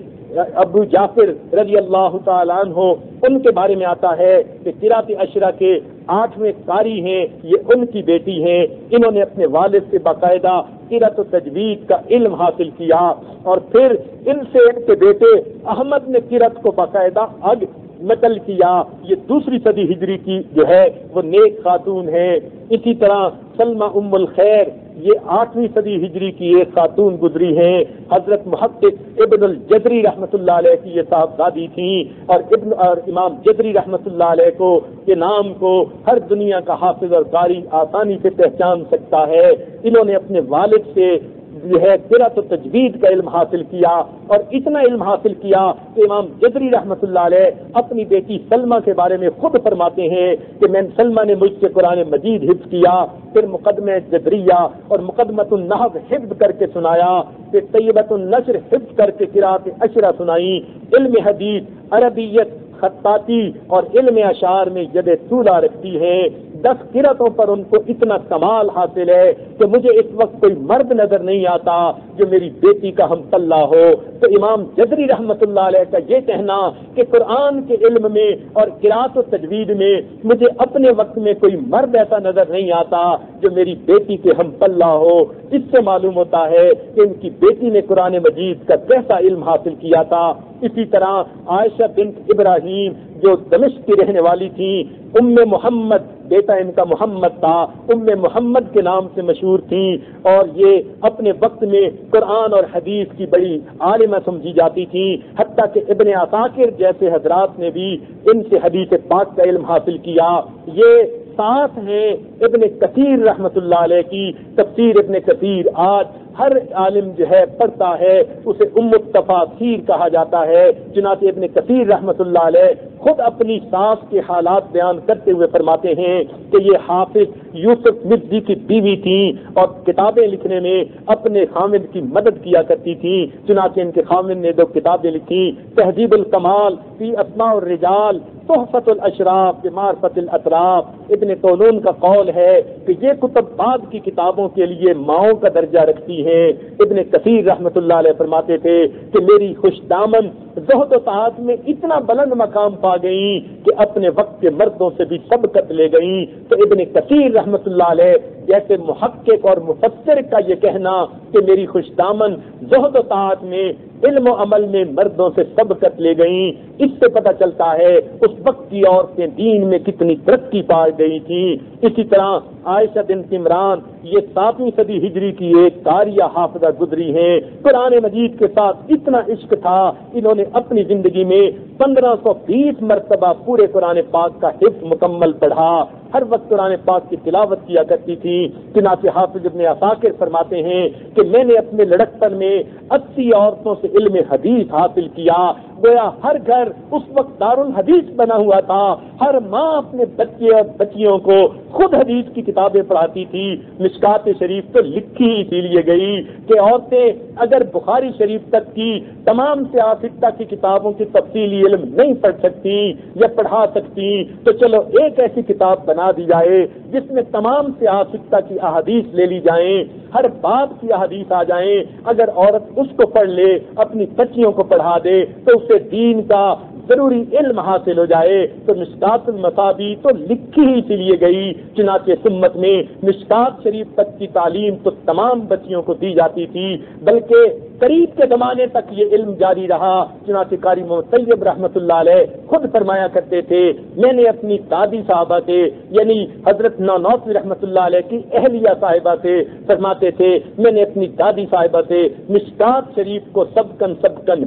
ابو جعفر رضی اللہ تعالیٰ عنہ ان کے بارے میں آتا ہے کہ قرات عشرہ کے 8ویں قاری ہیں، یہ ان کی بیٹی ہیں۔ انہوں نے اپنے والد سے باقاعدہ قرات و تجوید کا علم حاصل کیا اور پھر ان سے ان کے بیٹے احمد نے قرات کو باقاعدہ نقل کیا۔ یہ 2 صدی ہجری کی جو ہے وہ نیک خاتون ہے۔ اسی طرح سلمہ ام الخیر، یہ 8ویں صدی ہجری کی ایک خاتون گزری ہیں۔ حضرت محقق ابن الجزری رحمۃ اللہ علیہ کی یہ صاحبزادی تھیں، اور امام جزری رحمۃ اللہ علیہ کو کے نام کو ہر دنیا کا حافظ اور قاری آسانی سے پہچان سکتا ہے۔ انہوں نے اپنے والد سے جو ہے قرات و تجوید کا علم حاصل کیا، اور اتنا علم حاصل کیا کہ امام جزری رحمۃ اللہ علیہ اپنی بیٹی سلمہ کے بارے میں خود فرماتے ہیں کہ میں سلمہ نے مجھ سے قرآن مجید حفظ کیا، پھر مقدمہ جبریہ اور مقدمۃ النحو حفظ کر کے سنایا، پھر طیبۃ النشر حفظ کر کے قرات عشرہ سنائی۔ علم حدیث، عربیت، خطاطی اور علم اشعار میں ید طولہ رکھتی ہے۔ 10 قراتوں پر ان کو اتنا کمال حاصل ہے کہ مجھے اس وقت کوئی مرد نظر نہیں آتا جو میری بیٹی کا ہم پلہ ہو۔ تو امام جزری رحمۃ اللہ علیہ کا یہ کہنا کہ قرآن کے علم میں اور قرات و تجوید میں مجھے اپنے وقت میں کوئی مرد ایسا نظر نہیں آتا جو میری بیٹی کے ہم پلہ ہو، اس سے معلوم ہوتا ہے کہ ان کی بیٹی نے قرآن مجید کا کیسا علم حاصل کیا تھا۔ اسی طرح عائشہ بنت ابراہیم جو دمشق کی رہنے والی تھیں، ام محمد، بیٹا ان کا محمد تھا، ام محمد کے نام سے مشہور تھیں، اور یہ اپنے وقت میں قرآن اور حدیث کی بڑی عالمہ سمجھی جاتی تھیں، حتیٰ کہ ابن عساکر جیسے حضرات نے بھی ان سے حدیث پاک کا علم حاصل کیا۔ یہ ساتھ ہیں ابن کثیر رحمت اللہ علیہ کی تفسیر۔ ابن کثیر آج ہر عالم جو ہے پڑھتا ہے، اسے ام التفاسیر کہا جاتا ہے۔ چنانچہ ابن کثیر رحمت اللہ علیہ خود اپنی ساس کے حالات بیان کرتے ہوئے فرماتے ہیں کہ یہ حافظ یوسف مزی کی بیوی تھی اور کتابیں لکھنے میں اپنے خاوند کی مدد کیا کرتی تھی. چنانچہ ان کے خاوند نے 2 کتابیں لکھی، تہذیب الکمال فی اسماء الرجال، تحفۃ الاشراف بمعرفۃ الاطراف. ابن طولون کا قول ہے کہ یہ کتب بعد کی کتابوں کے لیے ماؤں کا درجہ رکھتی ہیں. ابن کثیر رحمۃ اللہ علیہ فرماتے تھے کہ میری خوش دامن زہد و طاعت میں اتنا بلند مقام پا گئی کہ اپنے وقت کے مردوں سے بھی سبقت لے گئی. تو ابن کثیر رحمۃ اللہ علیہ جیسے محقق اور مفسر کا یہ کہنا کہ میری خوش دامن زہد و طاعت میں، علم و عمل میں مردوں سے سبقت لے گئیں، اس سے پتہ چلتا ہے اس وقت کی عورتیں دین میں کتنی ترقی پا گئی تھیں. اسی طرح عائشہ بنت عمران یہ 7ویں صدی ہجری کی ایک قاریہ حافظہ گزری ہیں. قرآن مجید کے ساتھ اتنا عشق تھا، انہوں نے اپنی زندگی میں 1520 مرتبہ پورے قرآن پاک کا حفظ مکمل پڑھا. ہر وقت قرآن پاک کی تلاوت کیا کرتی تھی. چنانچہ حافظ ابن عساکر فرماتے ہیں کہ میں نے اپنے لڑکپن میں 80 عورتوں سے علم حدیث حاصل کیا. گویا ہر گھر اس وقت دارالحدیث بنا ہوا تھا. ہر ماں اپنے بچے اور بچیوں کو خود حدیث کی کتابیں پڑھاتی تھی. مشکات شریف تو لکھی اسی لیے گئی کہ عورتیں اگر بخاری شریف تک کی تمام سیاستہ کی کتابوں کی تفصیلی علم نہیں پڑھ سکتی یا پڑھا سکتی تو چلو ایک ایسی کتاب بنا دی جائے جس میں تمام سیاستہ کی احادیث لے لی جائیں، ہر باب کی احادیث آ جائیں. اگر عورت اس کو پڑھ لے، اپنی بچیوں کو پڑھا دے تو اسے دین کا ضروری علم حاصل ہو جائے. تو مشکات المصابیح تو لکھی ہی اسی لیے گئی. چنانچہ سمت میں مشکات شریف تک کی تعلیم تو تمام بچیوں کو دی جاتی تھی، بلکہ قریب کے زمانے تک یہ علم جاری رہا. چنانچہ قاری محمد طیب رحمۃ اللہ علیہ خود فرمایا کرتے تھے میں نے اپنی دادی صاحبہ سے یعنی حضرت نونوتوی رحمۃ اللہ علیہ کی اہلیہ صاحبہ سے فرماتے تھے میں نے اپنی دادی صاحبہ سے مشکات شریف کو سبکن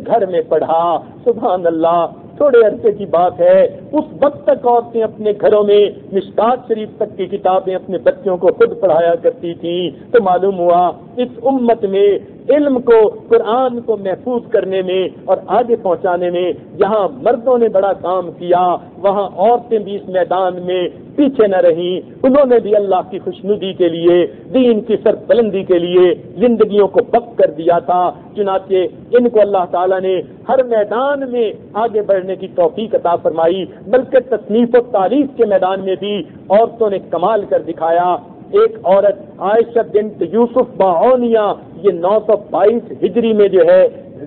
گھر میں پڑھا. سبحان اللہ، تھوڑے عرصے کی بات ہے، اس وقت تک عورتیں اپنے گھروں میں مشکات شریف تک کی کتابیں اپنے بچوں کو خود پڑھایا کرتی تھیں. تو معلوم ہوا اس امت میں علم کو، قرآن کو محفوظ کرنے میں اور آگے پہنچانے میں جہاں مردوں نے بڑا کام کیا، وہاں عورتیں بھی اس میدان میں پیچھے نہ رہیں. انہوں نے بھی اللہ کی خوشنودی کے لیے، دین کی سربلندی کے لیے زندگیوں کو وقف کر دیا تھا. چنانچہ ان کو اللہ تعالیٰ نے ہر میدان میں آگے بڑھنے کی توفیق عطا فرمائی، بلکہ تصنیف و تعریف کے میدان میں بھی عورتوں نے کمال کر دکھایا. ایک عورت عائشہ بنت یوسف باعونیہ یہ 922 ہجری میں جو ہے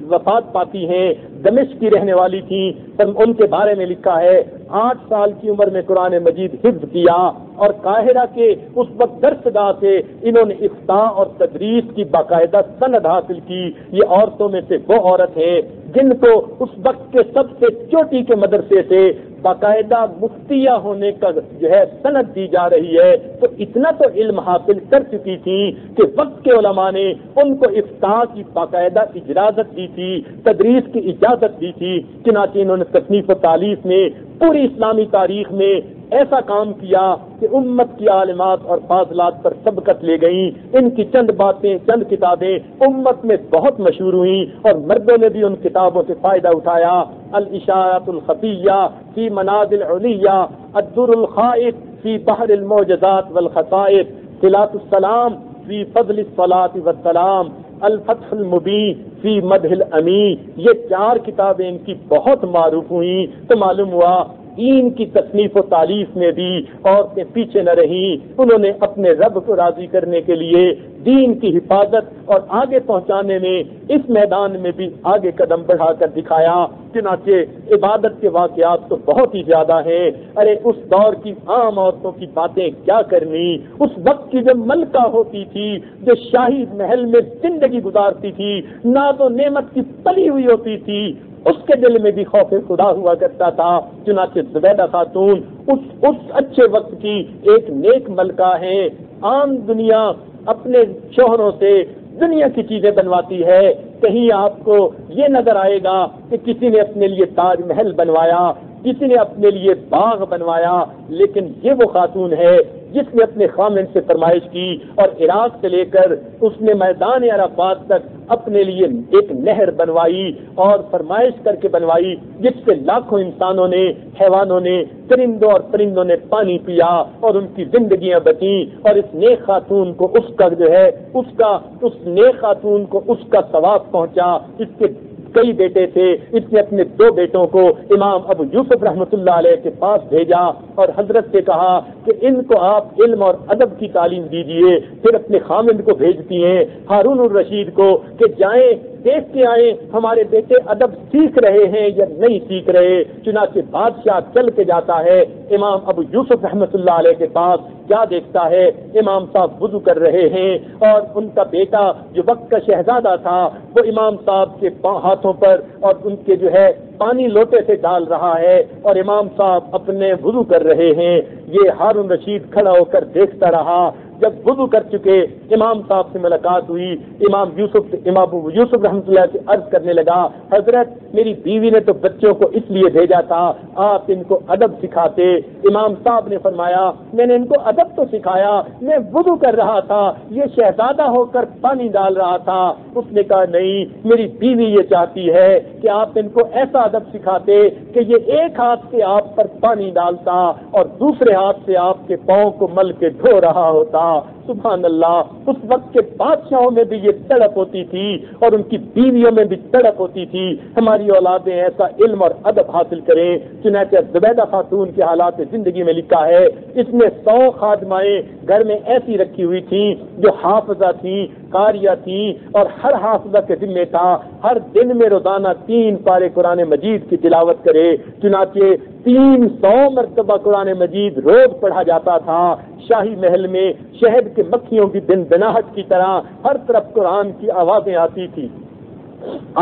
وفات پاتی ہیں، دمشق کی رہنے والی تھیں. ان کے بارے میں لکھا ہے 8 سال کی عمر میں قرآن مجید حفظ کیا اور قاہرہ کے اس وقت درسگاہ سے انہوں نے افتاء اور تدریس کی باقاعدہ سند حاصل کی. یہ عورتوں میں سے وہ عورت ہے جن کو اس وقت کے سب سے چوٹی کے مدرسے سے باقاعدہ مفتیہ ہونے کا جو ہے سند دی جا رہی ہے. تو اتنا تو علم حاصل کر چکی تھی کہ وقت کے علماء نے ان کو افتاء کی باقاعدہ اجازت دی تھی، تدریس کی اجازت دی تھی. چنانچہ انہوں نے تصنیف و تالیف میں پوری اسلامی تاریخ میں ایسا کام کیا کہ امت کی عالمات اور فاضلات پر سبقت لے گئیں. ان کی چند باتیں، چند کتابیں امت میں بہت مشہور ہوئیں اور مردوں نے بھی ان کتابوں سے فائدہ اٹھایا. الاشارات الخفیہ فی منازل علیہ، الدر الخائف فی بحر المعجزات والخصائص، صلاۃ السلام فی فضل الصلاۃ والسلام، الفتح المبین فی مدح الامین. یہ 4 کتابیں ان کی بہت معروف ہوئیں. تو معلوم ہوا دین کی تصنیف و تالیف میں بھی عورتیں پیچھے نہ رہیں. انہوں نے اپنے رب کو راضی کرنے کے لیے دین کی حفاظت اور آگے پہنچانے میں اس میدان میں بھی آگے قدم بڑھا کر دکھایا. چنانچہ عبادت کے واقعات تو بہت ہی زیادہ ہیں. ارے اس دور کی عام عورتوں کی باتیں کیا کرنی. اس وقت کی جو ملکہ ہوتی تھی، جو شاہی محل میں زندگی گزارتی تھی، ناز و نعمت کی پلی ہوئی ہوتی تھی، اس کے دل میں بھی خوف خدا ہوا کرتا تھا. چنانچہ زبیدہ خاتون اس اچھے وقت کی ایک نیک ملکہ ہیں. عام دنیا اپنے شوہروں سے دنیا کی چیزیں بنواتی ہے. کہیں آپ کو یہ نظر آئے گا کہ کسی نے اپنے لیے تاج محل بنوایا، کسی نے اپنے لیے باغ بنوایا، لیکن یہ وہ خاتون ہے جس نے اپنے خامن سے فرمائش کی اور عراق سے لے کر اس نے میدان عرفات تک اپنے لیے ایک نہر بنوائی اور فرمائش کر کے بنوائی جس سے لاکھوں انسانوں نے، حیوانوں نے، چرندوں اور پرندوں نے پانی پیا اور ان کی زندگیاں بچیں، اور اس نیک خاتون کو اس کا جو ہے اس نیک خاتون کو اس کا ثواب پہنچا۔ اس کے کئی بیٹے تھے، اس نے اپنے 2 بیٹوں کو امام ابو یوسف رحمۃ اللہ علیہ کے پاس بھیجا اور حضرت سے کہا کہ ان کو آپ علم اور ادب کی تعلیم دیجئے۔ پھر اپنے خامند کو بھیجتی ہیں ہارون الرشید کو کہ جائیں دیکھ کے آئیں ہمارے بیٹے ادب سیکھ رہے ہیں یا نہیں سیکھ رہے۔ چنانچہ بادشاہ چل کے جاتا ہے امام ابو یوسف رحمۃ اللہ علیہ کے پاس، کیا دیکھتا ہے امام صاحب وضو کر رہے ہیں اور ان کا بیٹا جو وقت کا شہزادہ تھا وہ امام صاحب کے ہاتھوں پر اور ان کے جو ہے پانی لوٹے سے ڈال رہا ہے اور امام صاحب اپنے وضو کر رہے ہیں۔ یہ ہارون رشید کھڑا ہو کر دیکھتا رہا۔ جب وضو کر چکے امام صاحب سے ملاقات ہوئی، امام یوسف رحمۃ اللہ سے عرض کرنے لگا، حضرت میری بیوی نے تو بچوں کو اس لیے بھیجا تھا آپ ان کو ادب سکھاتے۔ امام صاحب نے فرمایا میں نے ان کو ادب تو سکھایا، میں وضو کر رہا تھا، یہ شہزادہ ہو کر پانی ڈال رہا تھا۔ اس نے کہا نہیں، میری بیوی یہ چاہتی ہے کہ آپ ان کو ایسا ادب سکھاتے کہ یہ ایک ہاتھ سے آپ پر پانی ڈالتا اور دوسرے ہاتھ سے آپ کے پاؤں کو مل کے دھو رہا ہوتا۔ سبحان اللہ، اس وقت کے بادشاہوں میں بھی یہ تڑپ ہوتی تھی اور ان کی بیویوں میں بھی تڑپ ہوتی تھی ہماری اولادیں ایسا علم اور ادب حاصل کریں۔ چنانچہ زبیدہ خاتون کے حالات زندگی میں لکھا ہے اس نے 100 خادمائیں گھر میں ایسی رکھی ہوئی تھیں جو حافظہ تھیں، قاریہ تھیں، اور ہر حافظہ کے ذمہ تھا ہر دن میں روزانہ 3 پارے قرآن مجید کی تلاوت کرے۔ چنانچہ 300 مرتبہ قرآن مجید روز پڑھا جاتا تھا۔ شاہی محل میں شہد کے مکھیوں کی دن دناہٹ کی طرح ہر طرف قرآن کی آوازیں آتی تھی۔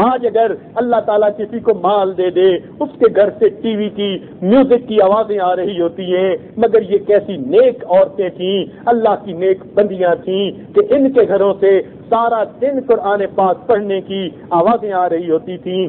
آج اگر اللہ تعالیٰ کسی کو مال دے دے اس کے گھر سے ٹی وی کی میوزک کی آوازیں آ رہی ہوتی ہیں، مگر یہ کیسی نیک عورتیں تھیں، اللہ کی نیک بندیاں تھیں کہ ان کے گھروں سے سارا دن قرآن پاک پڑھنے کی آوازیں آ رہی ہوتی تھیں۔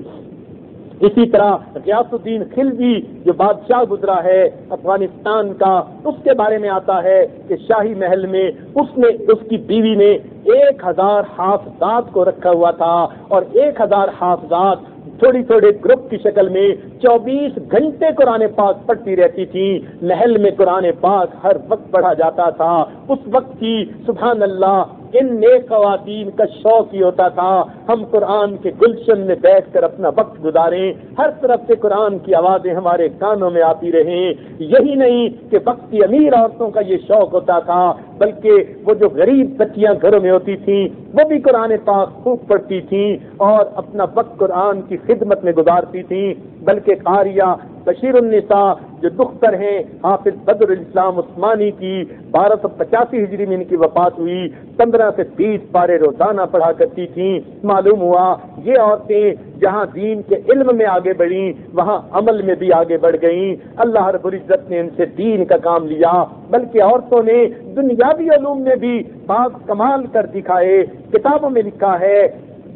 اسی طرح غیاث الدین خلجی جو بادشاہ گزرا ہے افغانستان کا، اس کے بارے میں آتا ہے کہ شاہی محل میں اس کی بیوی نے 1000 حافظات کو رکھا ہوا تھا اور 1000 حافظات تھوڑی تھوڑے گروپ کی شکل میں 24 گھنٹے قرآن پاک پڑھتی رہتی تھی۔ محل میں قرآن پاک ہر وقت پڑھا جاتا تھا۔ اس وقت کی سبحان اللہ ان نیک خواتین کا شوق ہی ہوتا تھا ہم قرآن کے گلشن میں بیٹھ کر اپنا وقت گزاریں، ہر طرف سے قرآن کی آوازیں ہمارے کانوں میں آتی رہیں۔ یہی نہیں کہ وقت کی امیر عورتوں کا یہ شوق ہوتا تھا، بلکہ وہ جو غریب بچیاں گھروں میں ہوتی تھیں وہ بھی قرآن پاک خوب پڑھتی تھیں اور اپنا وقت قرآن کی خدمت میں گزارتی تھیں۔ بلکہ قاریہ بشیر النساء جو دختر ہیں حافظ بدر الاسلام عثمانی کی 1285 ہجری میں ان کی وفات ہوئی، 15 سے 20 پارے روزانہ پڑھا کرتی تھیں۔ معلوم ہوا یہ عورتیں جہاں دین کے علم میں آگے بڑھیں وہاں عمل میں بھی آگے بڑھ گئیں۔ اللہ رب العزت نے ان سے دین کا کام لیا، بلکہ عورتوں نے دنیاوی علوم میں بھی پاک کمال کر دکھائے۔ کتابوں میں لکھا ہے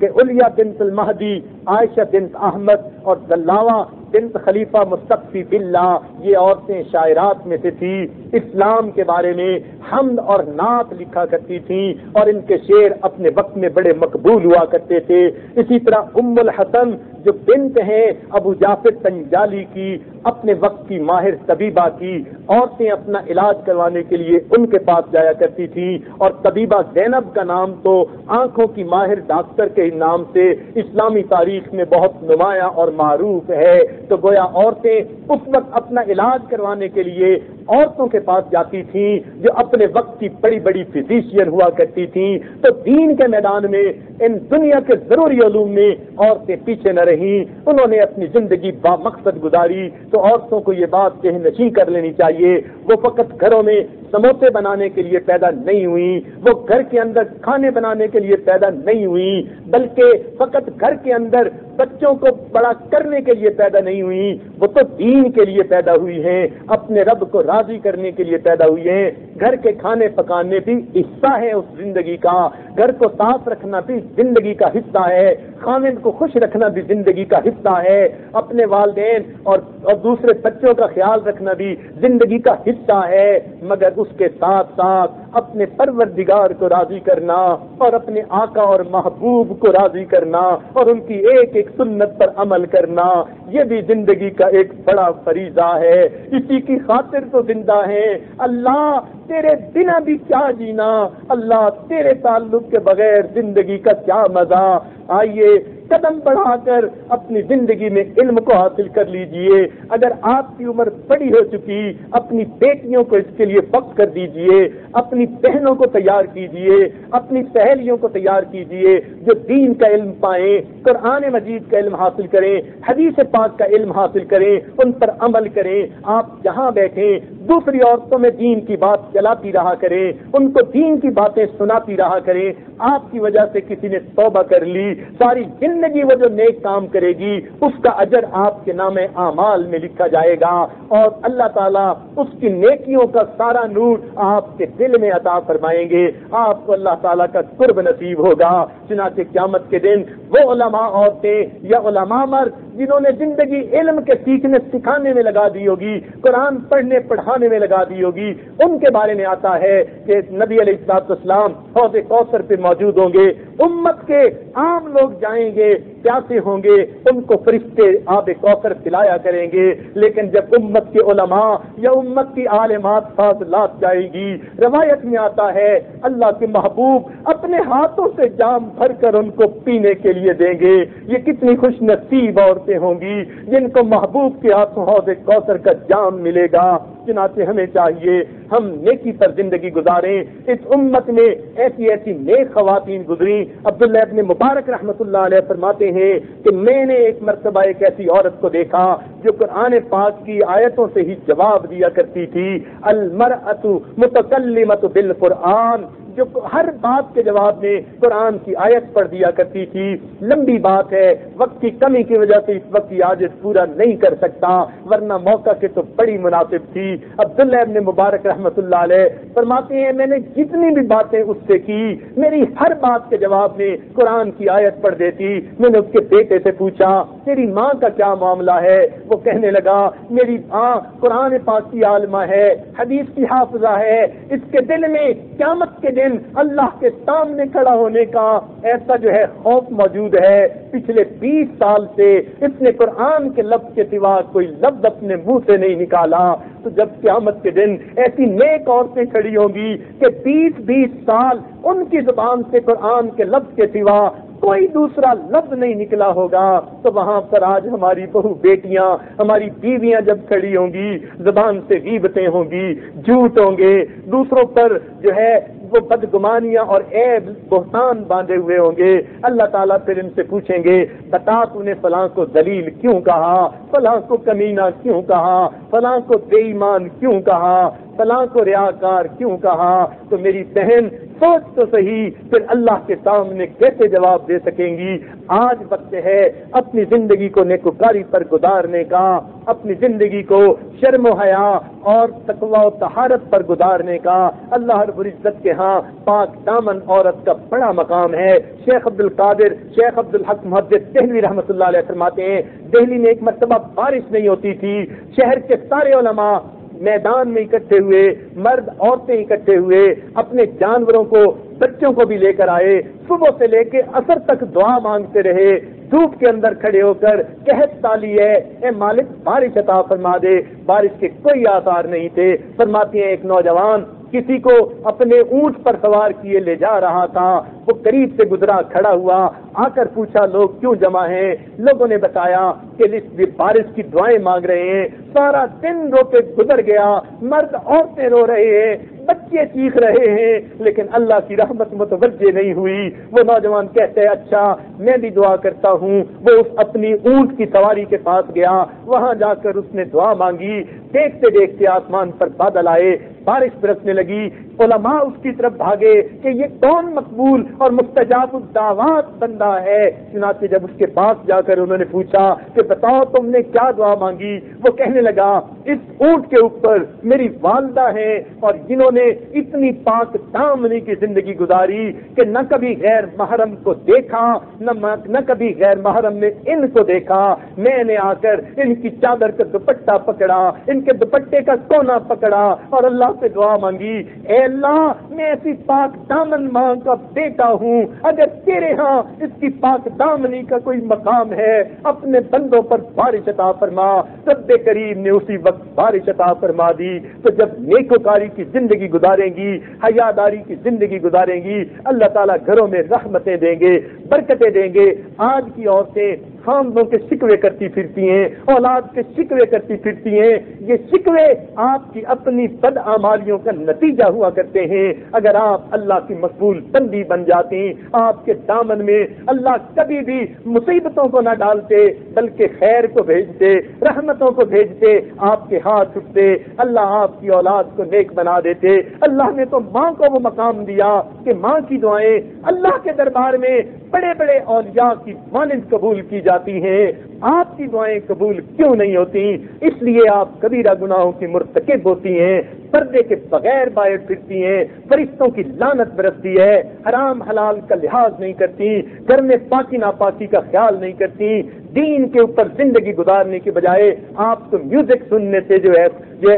کہ علیہ بنت المہدی، عائشہ بنت احمد اور دلاوہ بنت خلیفہ مستقفی باللہ یہ عورتیں شاعرات میں سے تھی، اسلام کے بارے میں حمد اور نعت لکھا کرتی تھیں اور ان کے شعر اپنے وقت میں بڑے مقبول ہوا کرتے تھے۔ اسی طرح ام الحسن جو بنت ہیں ابو جعفر تنجالی کی، اپنے وقت کی ماہر طبیبہ کی، عورتیں اپنا علاج کروانے کے لیے ان کے پاس جایا کرتی تھیں، اور طبیبہ زینب کا نام تو آنکھوں کی ماہر ڈاکٹر کے نام سے اسلامی تاریخ میں بہت نمایاں اور معروف ہے۔ تو گویا عورتیں اس وقت اپنا علاج کروانے کے لیے عورتوں کے پاس جاتی تھیں جو اپنے وقت کی بڑی بڑی فزیشین ہوا کرتی تھیں۔ تو دین کے میدان میں ان دنیا کے ضروری علوم میں عورتیں پیچھے نہ رہیں، انہوں نے اپنی زندگی با مقصد گزاری۔ تو عورتوں کو یہ بات ذہن نشین کر لینی چاہیے، وہ فقط گھروں میں سموسے بنانے کے لیے پیدا نہیں ہوئی، وہ گھر کے اندر کھانے بنانے کے لیے پیدا نہیں ہوئی، بلکہ فقط گھر کے اندر بچوں کو بڑا کرنے کے لیے پیدا نہیں ہوئی، وہ تو دین کے لیے پیدا ہوئی ہیں، اپنے رب کو راضی کرنے کے لیے پیدا ہوئی ہیں۔ گھر کے کھانے پکانے بھی حصہ ہے اس زندگی کا، گھر کو صاف رکھنا بھی زندگی کا حصہ ہے، خاوند کو خوش رکھنا بھی زندگی کا حصہ ہے، اپنے والدین اور دوسرے بچوں کا خیال رکھنا بھی زندگی کا حصہ ہے، مگر اس کے ساتھ ساتھ اپنے پروردگار کو راضی کرنا اور اپنے آقا اور محبوب کو راضی کرنا اور ان کی ایک ایک سنت پر عمل کرنا، یہ بھی زندگی کا ایک بڑا فریضہ ہے۔ اسی کی خاطر تو زندہ ہیں۔ اللہ تیرے بنا بھی کیا جینا، اللہ تیرے تعلق کے بغیر زندگی کا کیا مزہ۔ آئیے قدم بڑھا کر اپنی زندگی میں علم کو حاصل کر لیجئے۔ اگر آپ کی عمر بڑی ہو چکی، اپنی بیٹیوں کو اس کے لیے وقف کر دیجئے، اپنی بہنوں کو تیار کیجئے، اپنی سہیلیوں کو تیار کیجئے جو دین کا علم پائیں، قرآن مجید کا علم حاصل کریں، حدیث پاک کا علم حاصل کریں، ان پر عمل کریں۔ آپ جہاں بیٹھیں دوسری عورتوں میں دین کی بات چلاتی رہا کریں، ان کو دین کی باتیں سناتی رہا کریں۔ آپ کی وجہ سے کسی نے توبہ کر لی، ساری زندگی وہ جو نیک کام کرے گی اس کا اجر آپ کے نام اعمال میں لکھا جائے گا، اور اللہ تعالیٰ اس کی نیکیوں کا سارا نور آپ کے دل میں عطا فرمائیں گے، آپ کو اللہ تعالیٰ کا قرب نصیب ہوگا۔ چنانچہ قیامت کے دن وہ علماء عورتیں یا علماء مرد جنہوں نے زندگی علم کے سیکھنے سکھانے میں لگا دی ہوگی، قرآن پڑھنے پڑھانے میں لگا دی ہوگی، ان کے بارے میں آتا ہے کہ نبی علیہ السلام حوض کوثر پہ موجود ہوں گے، امت کے عام لوگ جائیں گے، پیاسے ہوں گے، ان کو فرشتے آب کوثر پلایا کریں گے، لیکن جب امت کے علماء یا امت کی عالمات فاضلات جائیں گی، روایت میں آتا ہے اللہ کے محبوب اپنے ہاتھوں سے جام بھر کر ان کو پینے کے لیے دیں گے۔ یہ کتنی خوش نصیب عورتیں ہوں گی جن کو محبوب کے ہاتھوں حوض کوثر کا جام ملے گا۔ چنانچہ ہمیں چاہیے ہم نیکی پر زندگی گزاریں۔ اس امت میں ایسی ایسی نیک خواتین گزری۔ عبداللہ ابن مبارک رحمۃ اللہ علیہ فرماتے ہیں کہ میں نے ایک مرتبہ ایک ایسی عورت کو دیکھا جو قرآن پاک کی آیتوں سے ہی جواب دیا کرتی تھی، المرأۃ متکلمۃ بالقرآن، جو ہر بات کے جواب میں قرآن کی آیت پڑھ دیا کرتی تھی۔ لمبی بات ہے، وقت کی کمی کی وجہ سے اس وقت کی عاجز پورا نہیں کر سکتا، ورنہ موقع کے تو بڑی مناسب تھی۔ عبداللہ ابن مبارک رحمۃ اللہ علیہ فرماتے ہیں میں نے جتنی بھی باتیں اس سے کی، میری ہر بات کے جواب میں قرآن کی آیت پڑھ دیتی۔ میں نے اس کے بیٹے سے پوچھا تیری ماں کا کیا معاملہ ہے؟ وہ کہنے لگا میری ماں قرآن پاک کی عالمہ ہے، حدیث کی حافظہ ہے، اس کے دل میں قیامت کے دن اللہ کے سامنے کھڑا ہونے کا ایسا جو ہے خوف موجود ہے۔ پچھلے 20 سال سے اس نے قرآن کے لفظ کے سوا کوئی لفظ اپنے منہ سے نہیں نکالا۔ تو جب قیامت کے دن ایسی نیک عورتیں کھڑی ہوں گی کہ 20 سال ان کی زبان سے قرآن کے لفظ کے سوا کوئی دوسرا لفظ نہیں نکلا ہوگا، تو وہاں پر آج ہماری بہو بیٹیاں، ہماری بیویاں جب کھڑی ہوں گی، زبان سے غیبتیں ہوں گی، جھوٹ ہوں گے، دوسروں پر جو ہے وہ بدگمانیاں اور عیب بہتان باندھے ہوئے ہوں گے، اللہ تعالیٰ پھر ان سے پوچھیں گے بتا تو نے فلاں کو ذلیل کیوں کہا، فلاں کو کمینہ کیوں کہا، فلاں کو بے ایمان کیوں کہا، فلاں کو ریاکار کیوں کہا؟ تو میری بہن سوچ تو صحیح، پھر اللہ کے سامنے کیسے جواب دے سکیں گی؟ آج وقت ہے اپنی زندگی کو نیکوکاری پر گزارنے کا، اپنی زندگی کو شرم و حیا اور تقوی و طہارت پر گزارنے کا۔ اللہ رب العزت کے ہاں پاک دامن عورت کا بڑا مقام ہے۔ شیخ عبد القادر شیخ عبد الحق محدث دہلوی رحمۃ اللہ علیہ فرماتے ہیں دہلی میں ایک مرتبہ بارش نہیں ہوتی تھی، شہر کے سارے علماء میدان میں اکٹھے ہوئے، مرد عورتیں اکٹھے ہوئے، اپنے جانوروں کو بچوں کو بھی لے کر آئے، صبح سے لے کے عصر تک دعا مانگتے رہے، دھوپ کے اندر کھڑے ہو کر قحط تالی ہے اے مالک بارش عطا فرما دے، بارش کے کوئی آثار نہیں تھے۔ فرماتے ہیں ایک نوجوان کسی کو اپنے اونٹ پر سوار کیے لے جا رہا تھا، وہ قریب سے گزرا، کھڑا ہوا، آ کر پوچھا لوگ کیوں جمع ہیں؟ لوگوں نے بتایا کہ بارش کی دعائیں مانگ رہے ہیں۔ سارا دن روتے گزر گیا، مرد عورتیں رو رہے ہیں، بچے چیخ رہے ہیں، لیکن اللہ کی رحمت متوجہ نہیں ہوئی۔ وہ نوجوان کہتے ہیں اچھا میں بھی دعا کرتا ہوں۔ وہ اس اپنی اونٹ کی سواری کے پاس گیا، وہاں جا کر اس نے دعا مانگی۔ دیکھتے دیکھتے آسمان پر بادل آئے، بارش برسنے لگی، علماء اس کی طرف بھاگے کہ یہ کون مقبول اور مستجاب الدعوات بندہ ہے۔ چنانچہ جب اس کے پاس جا کر انہوں نے پوچھا کہ بتاؤ تم نے کیا دعا مانگی، وہ کہنے لگا اس اونٹ کے اوپر میری والدہ ہیں اور جنہوں نے اتنی پاک دامنی کی زندگی گزاری کہ نہ کبھی غیر محرم کو دیکھا نہ کبھی غیر محرم نے ان کو دیکھا، میں نے آ کر ان کی چادر کا دوپٹہ پکڑا، ان کے دوپٹے کا کونا پکڑا اور اللہ سے دعا مانگی، اے اللہ میں ایسی پاک دامن ماں کا بیٹا ہوں، اگر تیرے ہاں اس کی پاک دامنی کا کوئی مقام ہے اپنے بندوں پر بارش عطا فرما۔ رب کریم نے اسی وقت بارش عطا فرما دی۔ تو جب نیکوکاری کی زندگی گزاریں گی، حیاداری کی زندگی گزاریں گی، اللہ تعالیٰ گھروں میں رحمتیں دیں گے، برکتیں دیں گے۔ آج کی عورتیں خامدوں کے شکوے کرتی پھرتی ہیں، اولاد کے شکوے کرتی پھرتی ہیں، یہ شکوے آپ کی اپنی بدعمالیوں کا نتیجہ ہوا کرتے ہیں۔ اگر آپ اللہ کی مقبول بندی بن جاتی، آپ کے دامن میں اللہ کبھی بھی مصیبتوں کو نہ ڈالتے بلکہ خیر کو بھیجتے، رحمتوں کو بھیجتے، آپ کے ہاتھ اٹھتے، اللہ آپ کی اولاد کو نیک بنا دیتے۔ اللہ نے تو ماں کو وہ مقام دیا کہ ماں کی دعائیں اللہ کے دربار میں بڑے بڑے اولیاء کی مانند قبول کی جاتی ہیں، آپ کی دعائیں قبول کیوں نہیں ہوتی؟ اس لیے آپ کبیرہ گناہوں کی مرتکب ہوتی ہیں، پردے کے بغیر باہر پھرتی ہیں، فرشتوں کی لعنت برستی ہے، حرام حلال کا لحاظ نہیں کرتی، گھر میں پاکی ناپاکی کا خیال نہیں کرتی، دین کے اوپر زندگی گزارنے کے بجائے آپ کو میوزک سننے سے جو ہے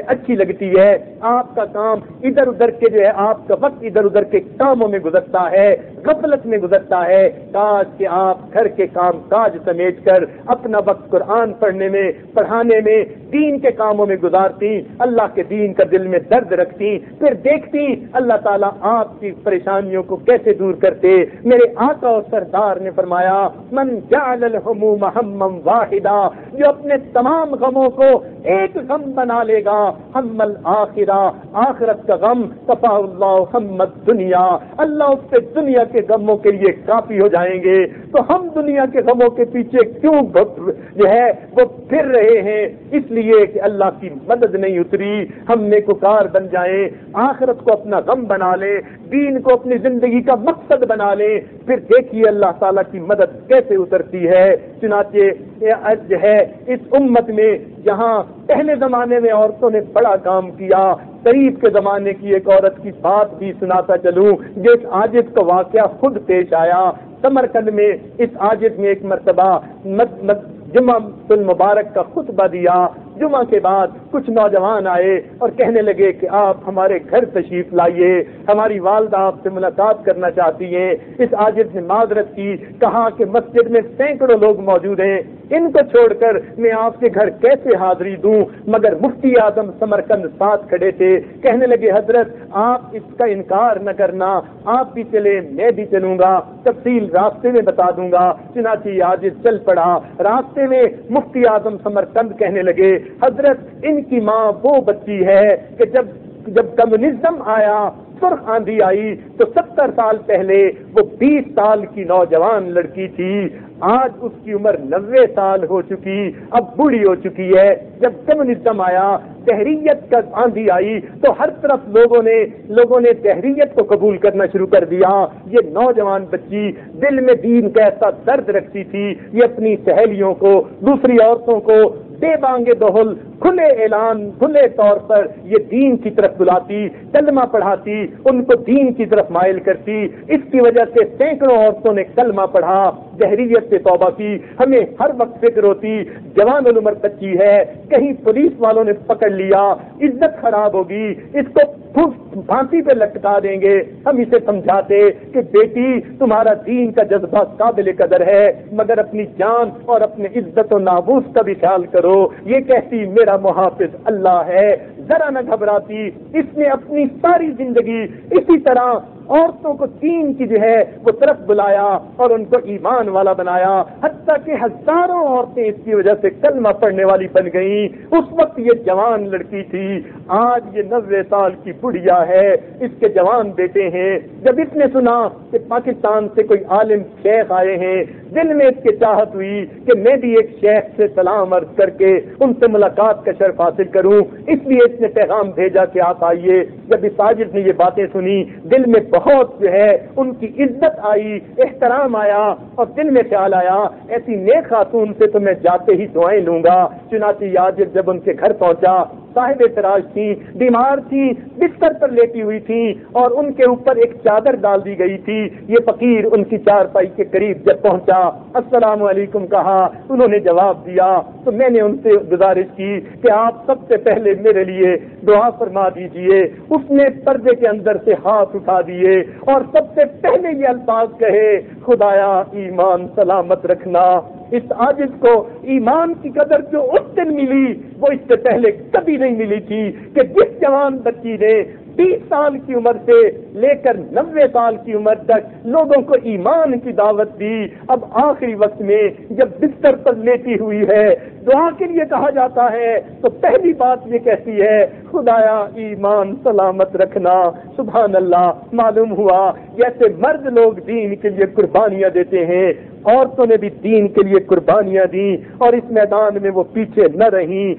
اچھی لگتی ہے، آپ کا کام ادھر ادھر کے جو ہے آپ کا وقت ادھر ادھر کے کاموں میں گزرتا ہے، غفلت میں گزرتا ہے۔ کاش کہ آپ گھر کے کام کاج سمیٹ کر اپنا وقت قرآن پڑھنے میں، پڑھانے میں، دین کے کاموں میں گزارتی، اللہ کے دین کا دل میں درد رکھتی، پھر دیکھتی اللہ تعالیٰ آپ کی پریشانیوں کو کیسے دور کرتے۔ میرے آقا اور سردار نے فرمایا من جعل الہموم ہما واحدا، جو اپنے تمام غموں کو ایک غم بنا لے گا، ہم الآخرہ، آخرت کا غم، کفا اللہ ہم الدنیا، اللہ اس سے دنیا کے غموں کے لیے کافی ہو جائیں گے۔ تو ہم دنیا کے غموں کے پیچھے کیوں جو ہے وہ پھر رہے ہیں؟ اس لیے کہ اللہ کی مدد نہیں اتری۔ ہم نیکوکار بن جائیں، آخرت کو اپنا غم بنا لیں، دین کو اپنی زندگی کا مقصد بنا لیں، پھر دیکھیے اللہ تعالیٰ کی مدد کیسے اترتی ہے۔ چنانچہ جو ہے اس امت میں جہاں پہلے زمانے میں عورتوں نے بڑا کام کیا، قریب کے زمانے کی ایک عورت کی بات بھی سناتا چلوں، جو ایک عاجز کا واقعہ خود پیش آیا۔ سمرقند میں اس عاجز میں ایک مرتبہ جمعہ المبارک کا خطبہ دیا۔ جمعہ کے بعد کچھ نوجوان آئے اور کہنے لگے کہ آپ ہمارے گھر تشریف لائیے، ہماری والدہ آپ سے ملاقات کرنا چاہتی ہیں۔ اس عاجز نے معذرت کی، کہا کہ مسجد میں سینکڑوں لوگ موجود ہیں، ان کو چھوڑ کر میں آپ کے گھر کیسے حاضری دوں؟ مگر مفتی اعظم سمرقند ساتھ کھڑے تھے، کہنے لگے حضرت آپ اس کا انکار نہ کرنا، آپ بھی چلیں میں بھی چلوں گا، تفصیل راستے میں بتا دوں گا۔ چنانچہ یہ عاجز چل پڑا۔ راستے میں مفتی اعظم سمرقند کہنے لگے حضرت ان کی ماں وہ بچی ہے کہ جب کمیونزم آیا، سرخ آندھی آئی تو 70 سال پہلے وہ 20 سال کی نوجوان لڑکی تھی، آج اس کی عمر 90 سال ہو چکی، اب بوڑھی ہو چکی ہے۔ جب کمیونزم آیا، تحریت کا آندھی آئی تو ہر طرف لوگوں نے تحریت کو قبول کرنا شروع کر دیا۔ یہ نوجوان بچی دل میں دین کا ایسا درد رکھتی تھی، یہ اپنی سہیلیوں کو، دوسری عورتوں کو بے بانگے دہل، کھلے اعلان، کھلے طور پر یہ دین کی طرف بلاتی، کلمہ پڑھاتی، ان کو دین کی طرف مائل کرتی۔ اس کی وجہ سے سینکڑوں عورتوں نے کلمہ پڑھا، جہریت سے توبہ کی۔ ہمیں ہر وقت فکر ہوتی جوان العمر بچی ہے، کہیں پولیس والوں نے پکڑ لیا، عزت خراب ہوگی، اس کو پھانسی پہ لٹکا دیں گے۔ ہم اسے سمجھاتے کہ بیٹی تمہارا دین کا جذبہ قابل قدر ہے، مگر اپنی جان اور اپنے عزت و ناموس کا بھی خیال کرو۔ یہ کہتی میرا محافظ اللہ ہے، ذرا نہ گھبراتی۔ اس نے اپنی ساری زندگی اسی طرح عورتوں کو دین کی جو ہے وہ طرف بلایا اور ان کو ایمان والا بنایا، حتیٰ کہ ہزاروں عورتیں اس کی وجہ سے کلمہ پڑھنے والی بن گئیں۔ اس وقت یہ جوان لڑکی تھی، آج یہ 90 سال کی بڑھیا ہے، اس کے جوان بیٹے ہیں۔ جب اس نے سنا کہ پاکستان سے کوئی عالم شیخ آئے ہیں دل میں اس کے چاہت ہوئی کہ میں بھی ایک شیخ سے سلام عرض کر کے ان سے ملاقات کا شرف حاصل کروں، اس لیے اس نے پیغام بھیجا کہ آپ آئیے۔ جب اس تاجر نے یہ باتیں سنی، دل میں بہت جو ہے ان کی عزت آئی، احترام آیا، اور دل میں خیال آیا ایسی نیک خاتون سے تو میں جاتے ہی دعائیں لوں گا۔ چنانچہ یہ تاجر جب ان کے گھر پہنچا، صاحب فراش تھی، بیمار تھی، بستر پر لیٹی ہوئی تھی، اور ان کے اوپر ایک چادر ڈال دی گئی تھی۔ یہ فقیر ان کی چارپائی کے قریب جب پہنچا، السلام علیکم کہا، انہوں نے جواب دیا تو میں نے ان سے گزارش کی کہ آپ سب سے پہلے میرے لیے دعا فرما دیجئے۔ اس نے پردے کے اندر سے ہاتھ اٹھا دیے اور سب سے پہلے یہ الفاظ کہے، خدایا ایمان سلامت رکھنا۔ اس عاجز کو ایمان کی قدر جو اس دن ملی وہ اس سے پہلے کبھی نہیں ملی تھی کہ جس جوان بچی نے 20 سال کی عمر سے لے کر 90 سال کی عمر تک لوگوں کو ایمان کی دعوت دی، اب آخری وقت میں جب بستر پر لیٹی ہوئی ہے، دعا کے لیے کہا جاتا ہے تو پہلی بات یہ کہتی ہے، خدایا ایمان سلامت رکھنا۔ سبحان اللہ، معلوم ہوا جیسے مرد لوگ دین کے لیے قربانیاں دیتے ہیں، عورتوں نے بھی دین کے لیے قربانیاں دی، اور اس میدان میں وہ پیچھے نہ رہیں۔